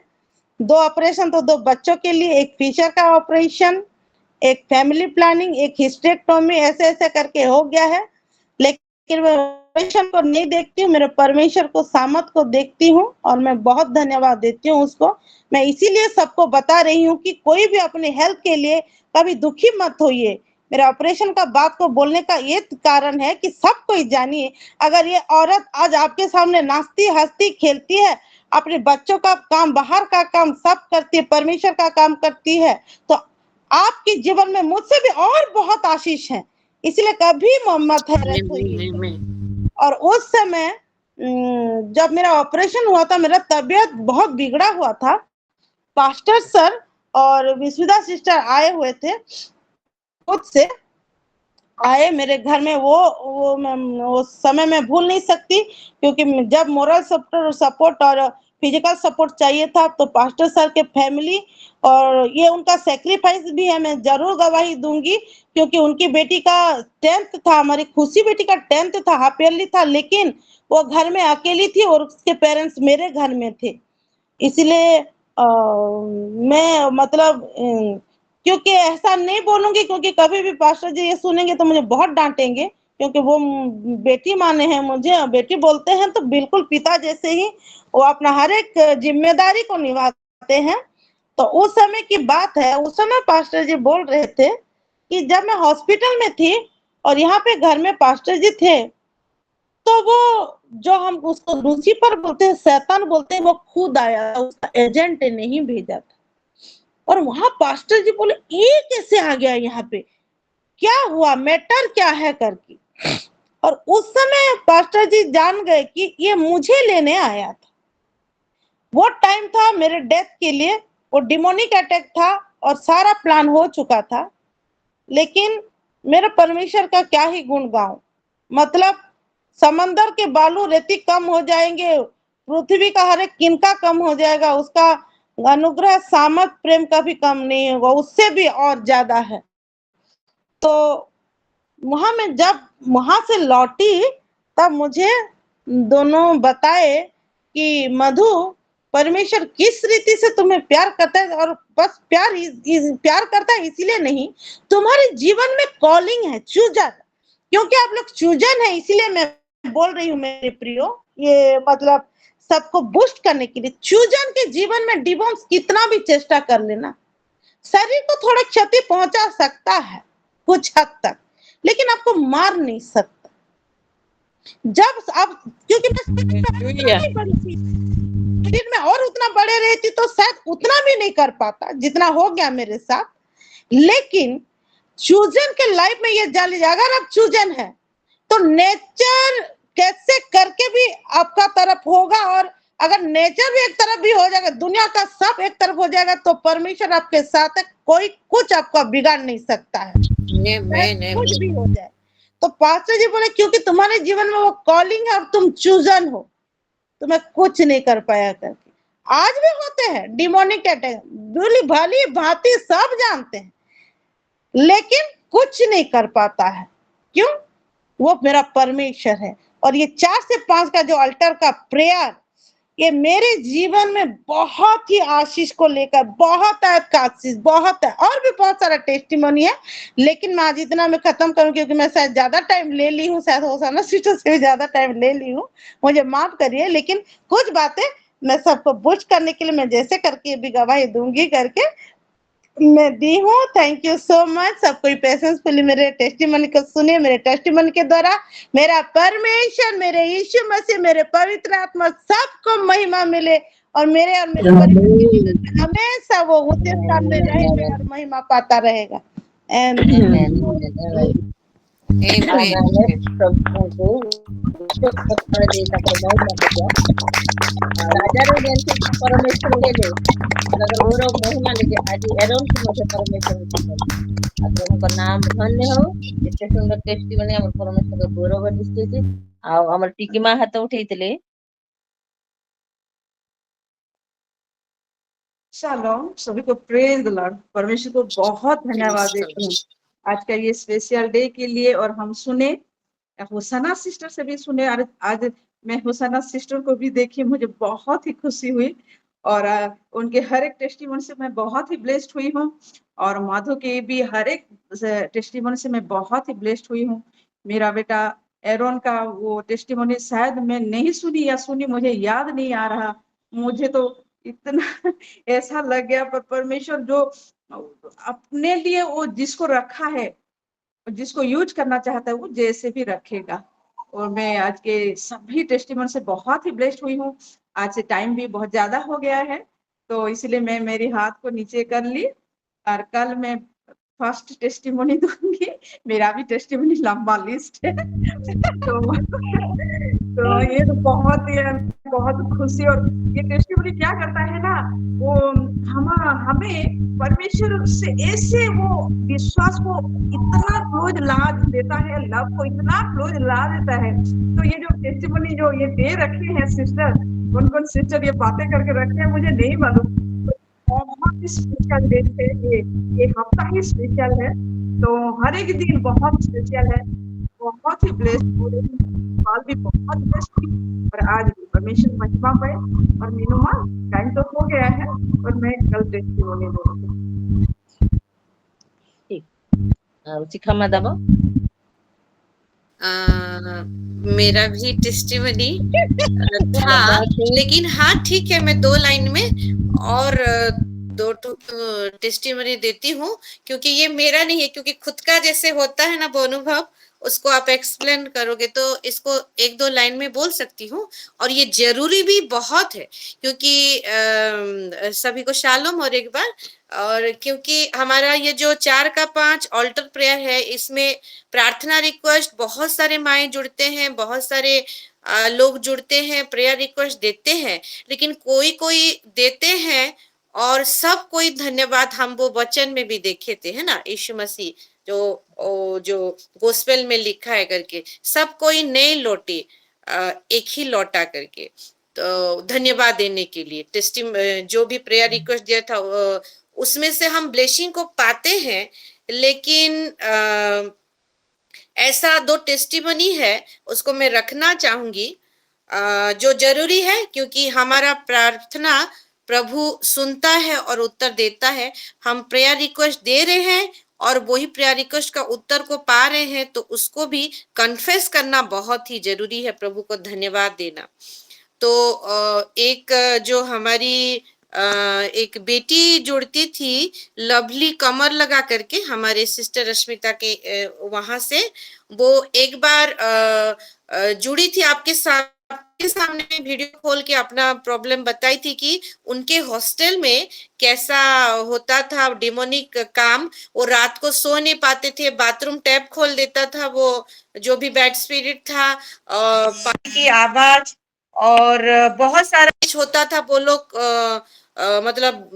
2 ऑपरेशन तो 2 बच्चों के लिए, एक फीचर का ऑपरेशन, एक फैमिली प्लानिंग, एक हिस्टेक्टोमी, ऐसे ऐसे करके हो गया है। लेकिन मैं ऑपरेशन को नहीं देखती हूँ, मेरे परमेश्वर को, सामर्थ को देखती हूँ, और मैं बहुत धन्यवाद देती हूँ उसको। मैं इसीलिए सबको बता रही हूँ कि कोई भी अपने हेल्थ के लिए कभी दुखी मत होइए। मेरा ऑपरेशन का बात को बोलने का ये कारण है कि सब कोई जानिए, अगर ये औरत आज आपके सामने नाचती हंसती खेलती है, अपने बच्चों का काम, बाहर का काम सब करती है, परमेश्वर का काम करती है, तो आपके जीवन में मुझसे भी और बहुत आशीष है। इसलिए कभी मत हैरत होइए। और उस समय जब मेरा ऑपरेशन हुआ था, मेरा तबीयत बहुत बिगड़ा हुआ था। पास्टर सर और विस्मिता सिस्टर आए हुए थे, खुद से आए मेरे घर में। वो समय मैं भूल नहीं सकती, क्योंकि जब मोरल सपोर्ट और फिजिकल सपोर्ट चाहिए था, तो पास्टर सर के फैमिली, और ये उनका सेक्रीफाइस भी है, मैं जरूर गवाही दूंगी, क्योंकि उनकी बेटी का 10th था, हमारी खुशी बेटी का 10th था, हाफ ईयरली था, लेकिन वो घर में अकेली थी और उसके पेरेंट्स मेरे घर में थे। इसलिए मैं मतलब क्योंकि ऐसा नहीं बोलूंगी, क्योंकि कभी भी पास्टर जी ये सुनेंगे तो मुझे बहुत डांटेंगे, क्योंकि वो बेटी माने हैं मुझे, बेटी बोलते हैं तो बिल्कुल पिता जैसे ही वो अपना हर एक जिम्मेदारी को निभाते हैं। तो उस समय की बात है, उस समय पास्टर जी बोल रहे थे कि जब मैं हॉस्पिटल में थी और यहाँ पे घर में पास्टर जी थे, तो वो जो हम उसको लूसीफर बोलते हैं, शैतान बोलते हैं, वो खुद आया, उसका एजेंट नहीं भेजा था। और वहां पास्टर जी बोले ये कैसे आ गया यहाँ पे, क्या हुआ, मैटर क्या है करके। और उस समय पास्टर जी जान गए कि ये मुझे लेने आया था। वो टाइम था मेरे डेथ के लिए, वो डिमोनिक अटैक था और सारा प्लान हो चुका था। लेकिन मेरे परमेश्वर का क्या ही गुण गाऊं, मतलब समंदर के बालू रेती कम हो जाएंगे, पृथ्वी का हर एक किनका कम हो जाएगा, उसका अनुग्रह सामर्थ प्रेम का भी कम नहीं होगा, उससे भी और ज्यादा है। तो वहां में जब वहां से लौटी तब मुझे दोनों बताए कि मधु, परमेश्वर किस रीति से तुम्हें प्यार करता है, और बस प्यार करता है इसीलिए नहीं, तुम्हारे जीवन में कॉलिंग है, चूजन, क्योंकि आप लोग चूजन है, इसीलिए मैं बोल रही हूँ मेरे प्रियो, ये मतलब सबको बूस्ट करने के लिए। चूजन के जीवन में डिवोर्स कितना भी चेष्टा कर लेना, शरीर को थोड़ा क्षति पहुंचा सकता है कुछ हद तक, लेकिन आपको मार नहीं सकता। जब आप, क्योंकि शरीर में और उतना बड़े रहती तो शायद उतना भी नहीं कर पाता जितना हो गया मेरे साथ। लेकिन चूजन के लाइफ में ये जान लीजिए, अगर आप चूजन है तो नेचर कैसे करके भी आपका तरफ होगा, और अगर नेचर भी एक तरफ भी हो जाएगा, दुनिया का सब एक तरफ हो जाएगा, तो परमेश्वर आपके साथ है, कोई कुछ आपका बिगाड़ नहीं सकता है, कुछ भी हो जाए। तो पास्टर जी बोले क्योंकि तुम्हारे जीवन में वो कॉलिंग है और तुम चूजन हो, तुम्हें कुछ नहीं कर पाया करके। आज भी होते हैं डिमोनिक अटैक, भली भाली भांति सब जानते हैं, लेकिन कुछ नहीं कर पाता है। क्यों? वो मेरा परमेश्वर है। और ये 4 से 5 का जो अल्टर का प्रेयर, ये मेरे जीवन में बहुत ही आशीष को लेकर बहुत है, आशीष बहुत है, और भी बहुत सारा टेस्टिमोनी है, लेकिन मैं आज इतना में खत्म करूं क्योंकि मैं शायद ज्यादा टाइम ले ली हूँ, शायद होसाना सिस्टर से भी ज्यादा टाइम ले ली हूँ, मुझे माफ करिए। लेकिन कुछ बातें मैं सबको बूस्ट करने के लिए मैं जैसे करके भी गवाही दूंगी करके मैं दी हूँ। Thank you so much. सब कोई पेशेंसफुली मेरे टेस्टिमनी को सुने। मेरे टेस्टिमनी के द्वारा मेरा परमेश्वर, मेरे यीशु मसीह, मेरे पवित्र आत्मा सबको महिमा मिले, और मेरे हमेशा वो ऊंचे स्थान में रहेगा और महिमा पाता रहेगा। राजारो जयंती परमेश्वर हेले गौरव महिमा लेके आज एरोन के मध्य परमेश्वर आपको नाम धन्य हो। एते सुंदर टेस्टिमनी हमर परमेश्वर के गौरव दिस्ते आ हमर टिकीमा हाथ उठैतले। शालोम, सभी को प्रेज द लॉर्ड। परमेश्वर को बहुत धन्यवाद देती हूँ आज का ये स्पेशल डे के लिए। और हम सुने, होसाना सिस्टर से भी सुने, और आज मैं होसाना सिस्टर को भी देखी, मुझे बहुत ही खुशी हुई, और उनके हर एक टेस्टिमनी से मैं बहुत ही ब्लेस्ड हुई हूँ, और माधो के भी हर एक टेस्टिमनी से मैं बहुत ही ब्लेस्ड हुई हूँ। मेरा बेटा एरोन का वो टेस्टिमनी शायद मैं नहीं सुनी या सुनी, मुझे याद नहीं आ रहा। मुझे तो इतना ऐसा लग गया, पर परमेश्वर जो अपने लिए वो जिसको रखा है, जिसको यूज करना चाहता है, वो जैसे भी रखेगा। और मैं आज के सभी टेस्टिमनी से बहुत ही ब्लेस्ड हुई हूँ। आज से टाइम भी बहुत ज्यादा हो गया है, तो इसलिए मैं मेरे हाथ को नीचे कर ली, और कल मैं फर्स्ट टेस्टिमनी दूंगी। मेरा भी टेस्टिमनी लंबा लिस्ट है। तो ये तो बहुत खुशी। और ये टेस्टिमनी क्या करता है ना, वो हमें परमेश्वर से ऐसे वो विश्वास को इतना क्लोज ला देता है, लव को इतना क्लोज ला देता है। तो ये जो टेस्टिमनी जो ये दे रखे हैं सिस्टर, कौन सिस्टर ये बातें करके रखे हैं मुझे नहीं मालूम। बहुत ही स्पेशल डे है ये हफ्ता ही स्पेशल है, तो हर एक दिन बहुत स्पेशल है। बहुत ही ब्लेस्ड हो रही हूँ, साल भी बहुत ब्लेस्ड हुई, और आज भी परमेश्वर महिमा पाए। और मीनू माँ, टाइम तो हो गया है, और मैं कल टेस्टिमनी दूंगी। ठीक चिखमा दबो। मेरा भी टेस्टिमनी था, लेकिन हाँ ठीक है, मैं 2 लाइन में और दो टेस्टिमनी देती हूँ, क्योंकि ये मेरा नहीं है, क्योंकि खुद का जैसे होता है ना वो अनुभव, उसको आप एक्सप्लेन करोगे तो इसको एक दो लाइन में बोल सकती हूँ। और ये जरूरी भी बहुत है, क्योंकि सभी को शालोम और एक बार, और क्योंकि हमारा ये जो 4 का 5 ऑल्टर प्रेयर है, इसमें प्रार्थना रिक्वेस्ट बहुत सारे माएँ जुड़ते हैं, बहुत सारे लोग जुड़ते हैं, प्रेयर रिक्वेस्ट देते हैं, लेकिन कोई कोई देते हैं और सब कोई धन्यवाद हम वो वचन में भी देखे थे, है ना, यीशु मसीह जो गोस्पेल में लिखा है करके, सब कोई नहीं लौटे, एक ही लौटा करके। तो धन्यवाद देने के लिए जो भी प्रेयर रिक्वेस्ट दिया था उसमें से हम ब्लेसिंग को पाते हैं। लेकिन ऐसा 2 टेस्टिमनी है, उसको मैं रखना चाहूंगी जो जरूरी है, क्योंकि हमारा प्रार्थना प्रभु सुनता है और उत्तर देता है। हम प्रेयर रिक्वेस्ट दे रहे हैं और वही प्रेयर रिक्वेस्ट का उत्तर को पा रहे हैं, तो उसको भी कन्फेस करना बहुत ही जरूरी है, प्रभु को धन्यवाद देना। तो एक जो हमारी एक बेटी जुड़ती थी लवली कमर लगा करके, हमारे सिस्टर रश्मिता के वहां से, वो एक बार जुड़ी थी आपके सामने वीडियो खोल के अपना प्रॉब्लम बताई थी कि उनके हॉस्टल में कैसा होता था डिमोनिक काम। वो रात को सो नहीं पाते थे, बाथरूम टैप खोल देता था वो जो भी बैड स्पिरिट था, पानी की आवाज और बहुत सारा कुछ होता था। वो लोग मतलब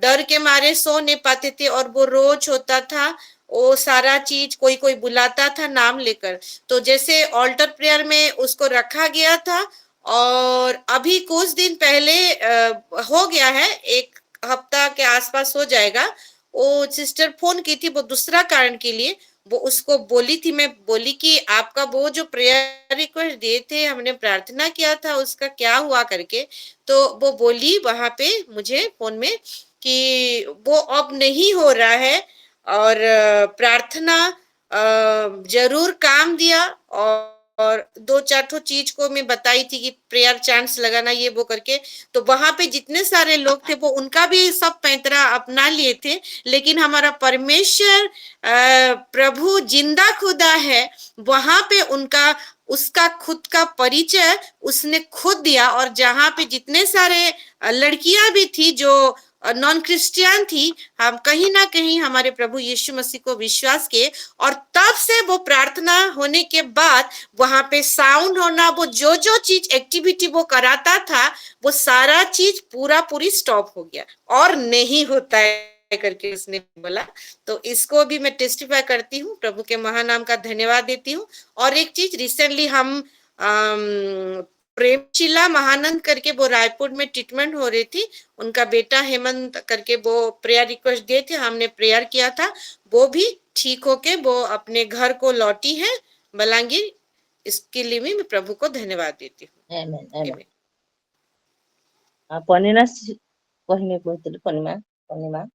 डर के मारे सो नहीं पाते थे, और वो रोज होता था वो सारा चीज, कोई कोई बुलाता था नाम लेकर। तो जैसे ऑल्टर प्रेयर में उसको रखा गया था, और अभी कुछ दिन पहले हो गया है, 1 हफ्ता के आसपास हो जाएगा, वो सिस्टर फोन की थी, वो दूसरा कारण के लिए वो उसको बोली थी, मैं बोली कि आपका वो जो प्रेयर रिक्वेस्ट दिए थे, हमने प्रार्थना किया था, उसका क्या हुआ करके। तो वो बोली वहां पे मुझे फोन में कि वो अब नहीं हो रहा है, और प्रार्थना जरूर काम दिया, और 2-4 चीज को मैं बताई थी कि प्रेयर चांस लगाना ये वो करके। तो वहां पे जितने सारे लोग थे वो उनका भी सब पैंतरा अपना लिए थे, लेकिन हमारा परमेश्वर प्रभु जिंदा खुदा है, वहां पे उसका खुद का परिचय उसने खुद दिया। और जहां पे जितने सारे लड़कियां भी थी जो नॉन क्रिश्चियन थी, हम कहीं ना कहीं हमारे प्रभु यीशु मसीह को विश्वास किए, और तब से वो प्रार्थना होने के बाद वहां पे साउंड होना, वो जो चीज एक्टिविटी वो कराता था, वो सारा चीज पूरी स्टॉप हो गया और नहीं होता है करके उसने बोला। तो इसको भी मैं टेस्टिफाई करती हूँ, प्रभु के महानाम का धन्यवाद देती हूँ। और एक चीज, रिसेंटली हम प्रेमशिला महानंद करके वो रायपुर में ट्रीटमेंट हो रही थी, उनका बेटा हेमंत करके वो प्रेयर रिक्वेस्ट दिए थे, हमने प्रेयर किया था, वो भी ठीक होके वो अपने घर को लौटी है बलांगीर। इसके लिए भी मैं प्रभु को धन्यवाद देती हूँ। आमेन आमेन। पनिना कहने बोलते पनिमा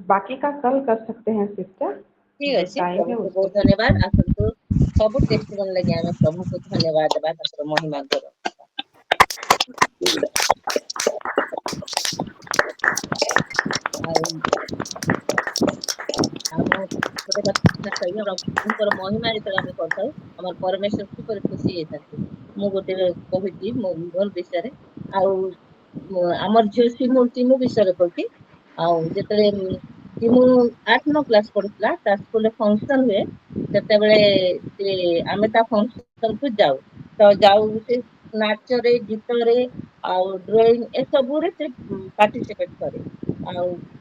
बाकी का कल कर सकते हैं सिस्टर, ठीक अच्छे। टाइम है प्रभु को उसको। बहुत धन्यवाद। आपको सब टेस्टिमनी लगे आमे प्रभु को धन्यवाद देबा, ताकर महिमा करो। महिमा आमे करथाउ, हमर परमेश्वर super खुशी हेताते। मु गोटे कहूची मोर विषय आमर झियो सिमु विषय कहूची। जेतले सिमु 8-9 क्लास पढ़ुतला, ता स्कूल फंक्शन हुए, सेते बेले से आमे ता फंक्शन को जाऊ से नाच रे, गीत रे ड्राइंग ए सब रे से पार्टिसिपेट करे।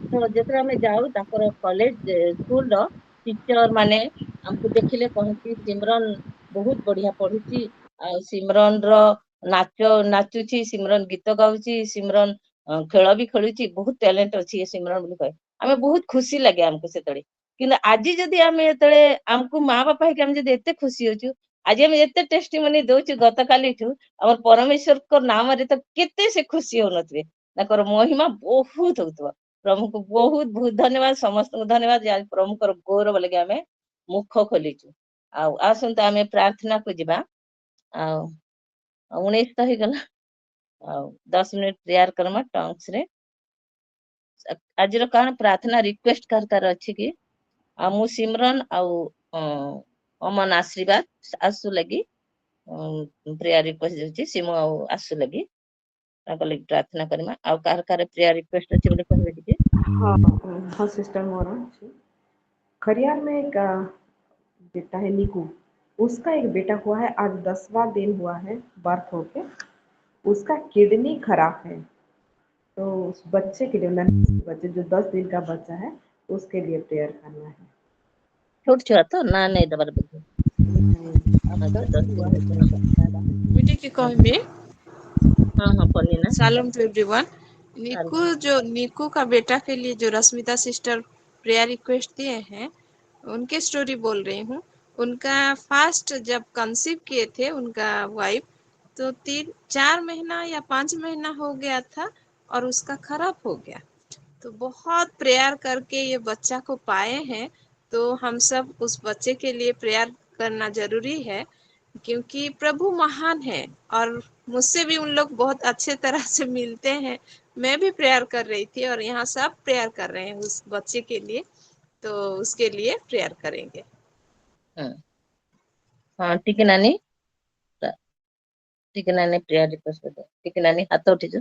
तो जेतरा में जाऊ ताकर कॉलेज स्कूल रो टीचर माने हमको देखिले कहती सिमरन बहुत बढ़िया पढ़ुची, सिमरन रो नाचुची, सिमरन गीत गाउची, सिमरन खेल भी खेलुची, बहुत टैलेंट अछि सिमरन बोली कहे। हमें बहुत खुशी लगे हमको सेतळे। किंतु आज जदि आमे एतळे हमको माँ बापा के हम जदि एते खुशी होचु, आज हम एते टेस्टिमनी दोचु गत कालीठु, हमर परमेश्वर को नाम रे तो केते से खुशी होनथबे, ताकर महिमा बहुत होतबा। प्रभु को बहुत बहुत धन्यवाद, समस्त को धन्यवाद। आज प्रभु को गौरव लगे हमें मुख खोलीचु। आसंता हमें प्रार्थना को जिबा। 19 तो ही गला। ଆଉ 10 ମିନିଟ୍ ପ୍ରେୟାର କର୍ମା ଟଙ୍ଗସ୍ ରେ। ଆଜିର କାଣା ପ୍ରାର୍ଥନା ରିକ୍वेଷ୍ଟ କାର ଅଛି କି? ଆଉ ମୁଁ ସିମରନ ଆଉ ଅମନ ଆଶୀର୍ବାଦ ଆସୁ ଲାଗି ପ୍ରେୟାର ରିକ୍वेଷ୍ଟ ଦେଉଛି। ସିମୁ ଆଉ ଆସୁ ଲାଗି ତାଙ୍କ ଲାଗି ପ୍ରାର୍ଥନା କରିବା। ଆଉ କାହାର ପ୍ରେୟାର ରିକ୍वेଷ୍ଟ ଅଛି ବୋଲି କହିବେ ଟିକେ। हाँ हाँ सिस्टर मोरा खरियार में एक बेटा है निकू, उसका एक बेटा हुआ है, आज 10वां दिन हुआ है बर्थ होके। उसका किडनी खराब है, तो उस बच्चे के लिए बच्चे जो 10 दिन का बच्चा है उसके लिए प्रेयर करना है। छोट छुआ तो ना नहीं दबर बोलते। अच्छा 10 दिन है तो मुझे की कहबे हाँ पढ़ी ना। सलाम टू एवरीवन। सारू। निकू का बेटा के लिए जो रश्मिता सिस्टर प्रेयर रिक्वेस्ट दिए हैं, उनके स्टोरी बोल रही हूँ। उनका फास्ट जब कंसीव किए थे उनका वाइफ, तो 4 महीना या 5 महीना हो गया था और उसका खराब हो गया। तो बहुत प्रेयर करके ये बच्चा को पाए हैं। तो हम सब उस बच्चे के लिए प्रेयर करना जरूरी है, क्योंकि प्रभु महान है और मुझसे भी उन लोग बहुत अच्छे तरह से मिलते हैं। मैं भी प्रेयर कर रही थी और यहाँ सब प्रेयर कर रहे हैं उस बच्चे के लिए, तो उसके लिए प्रेयर करेंगे। हाँ टिके नानी प्रेयर रिक्वेस्ट कर दो। टिके नानी हाथ उठीजो।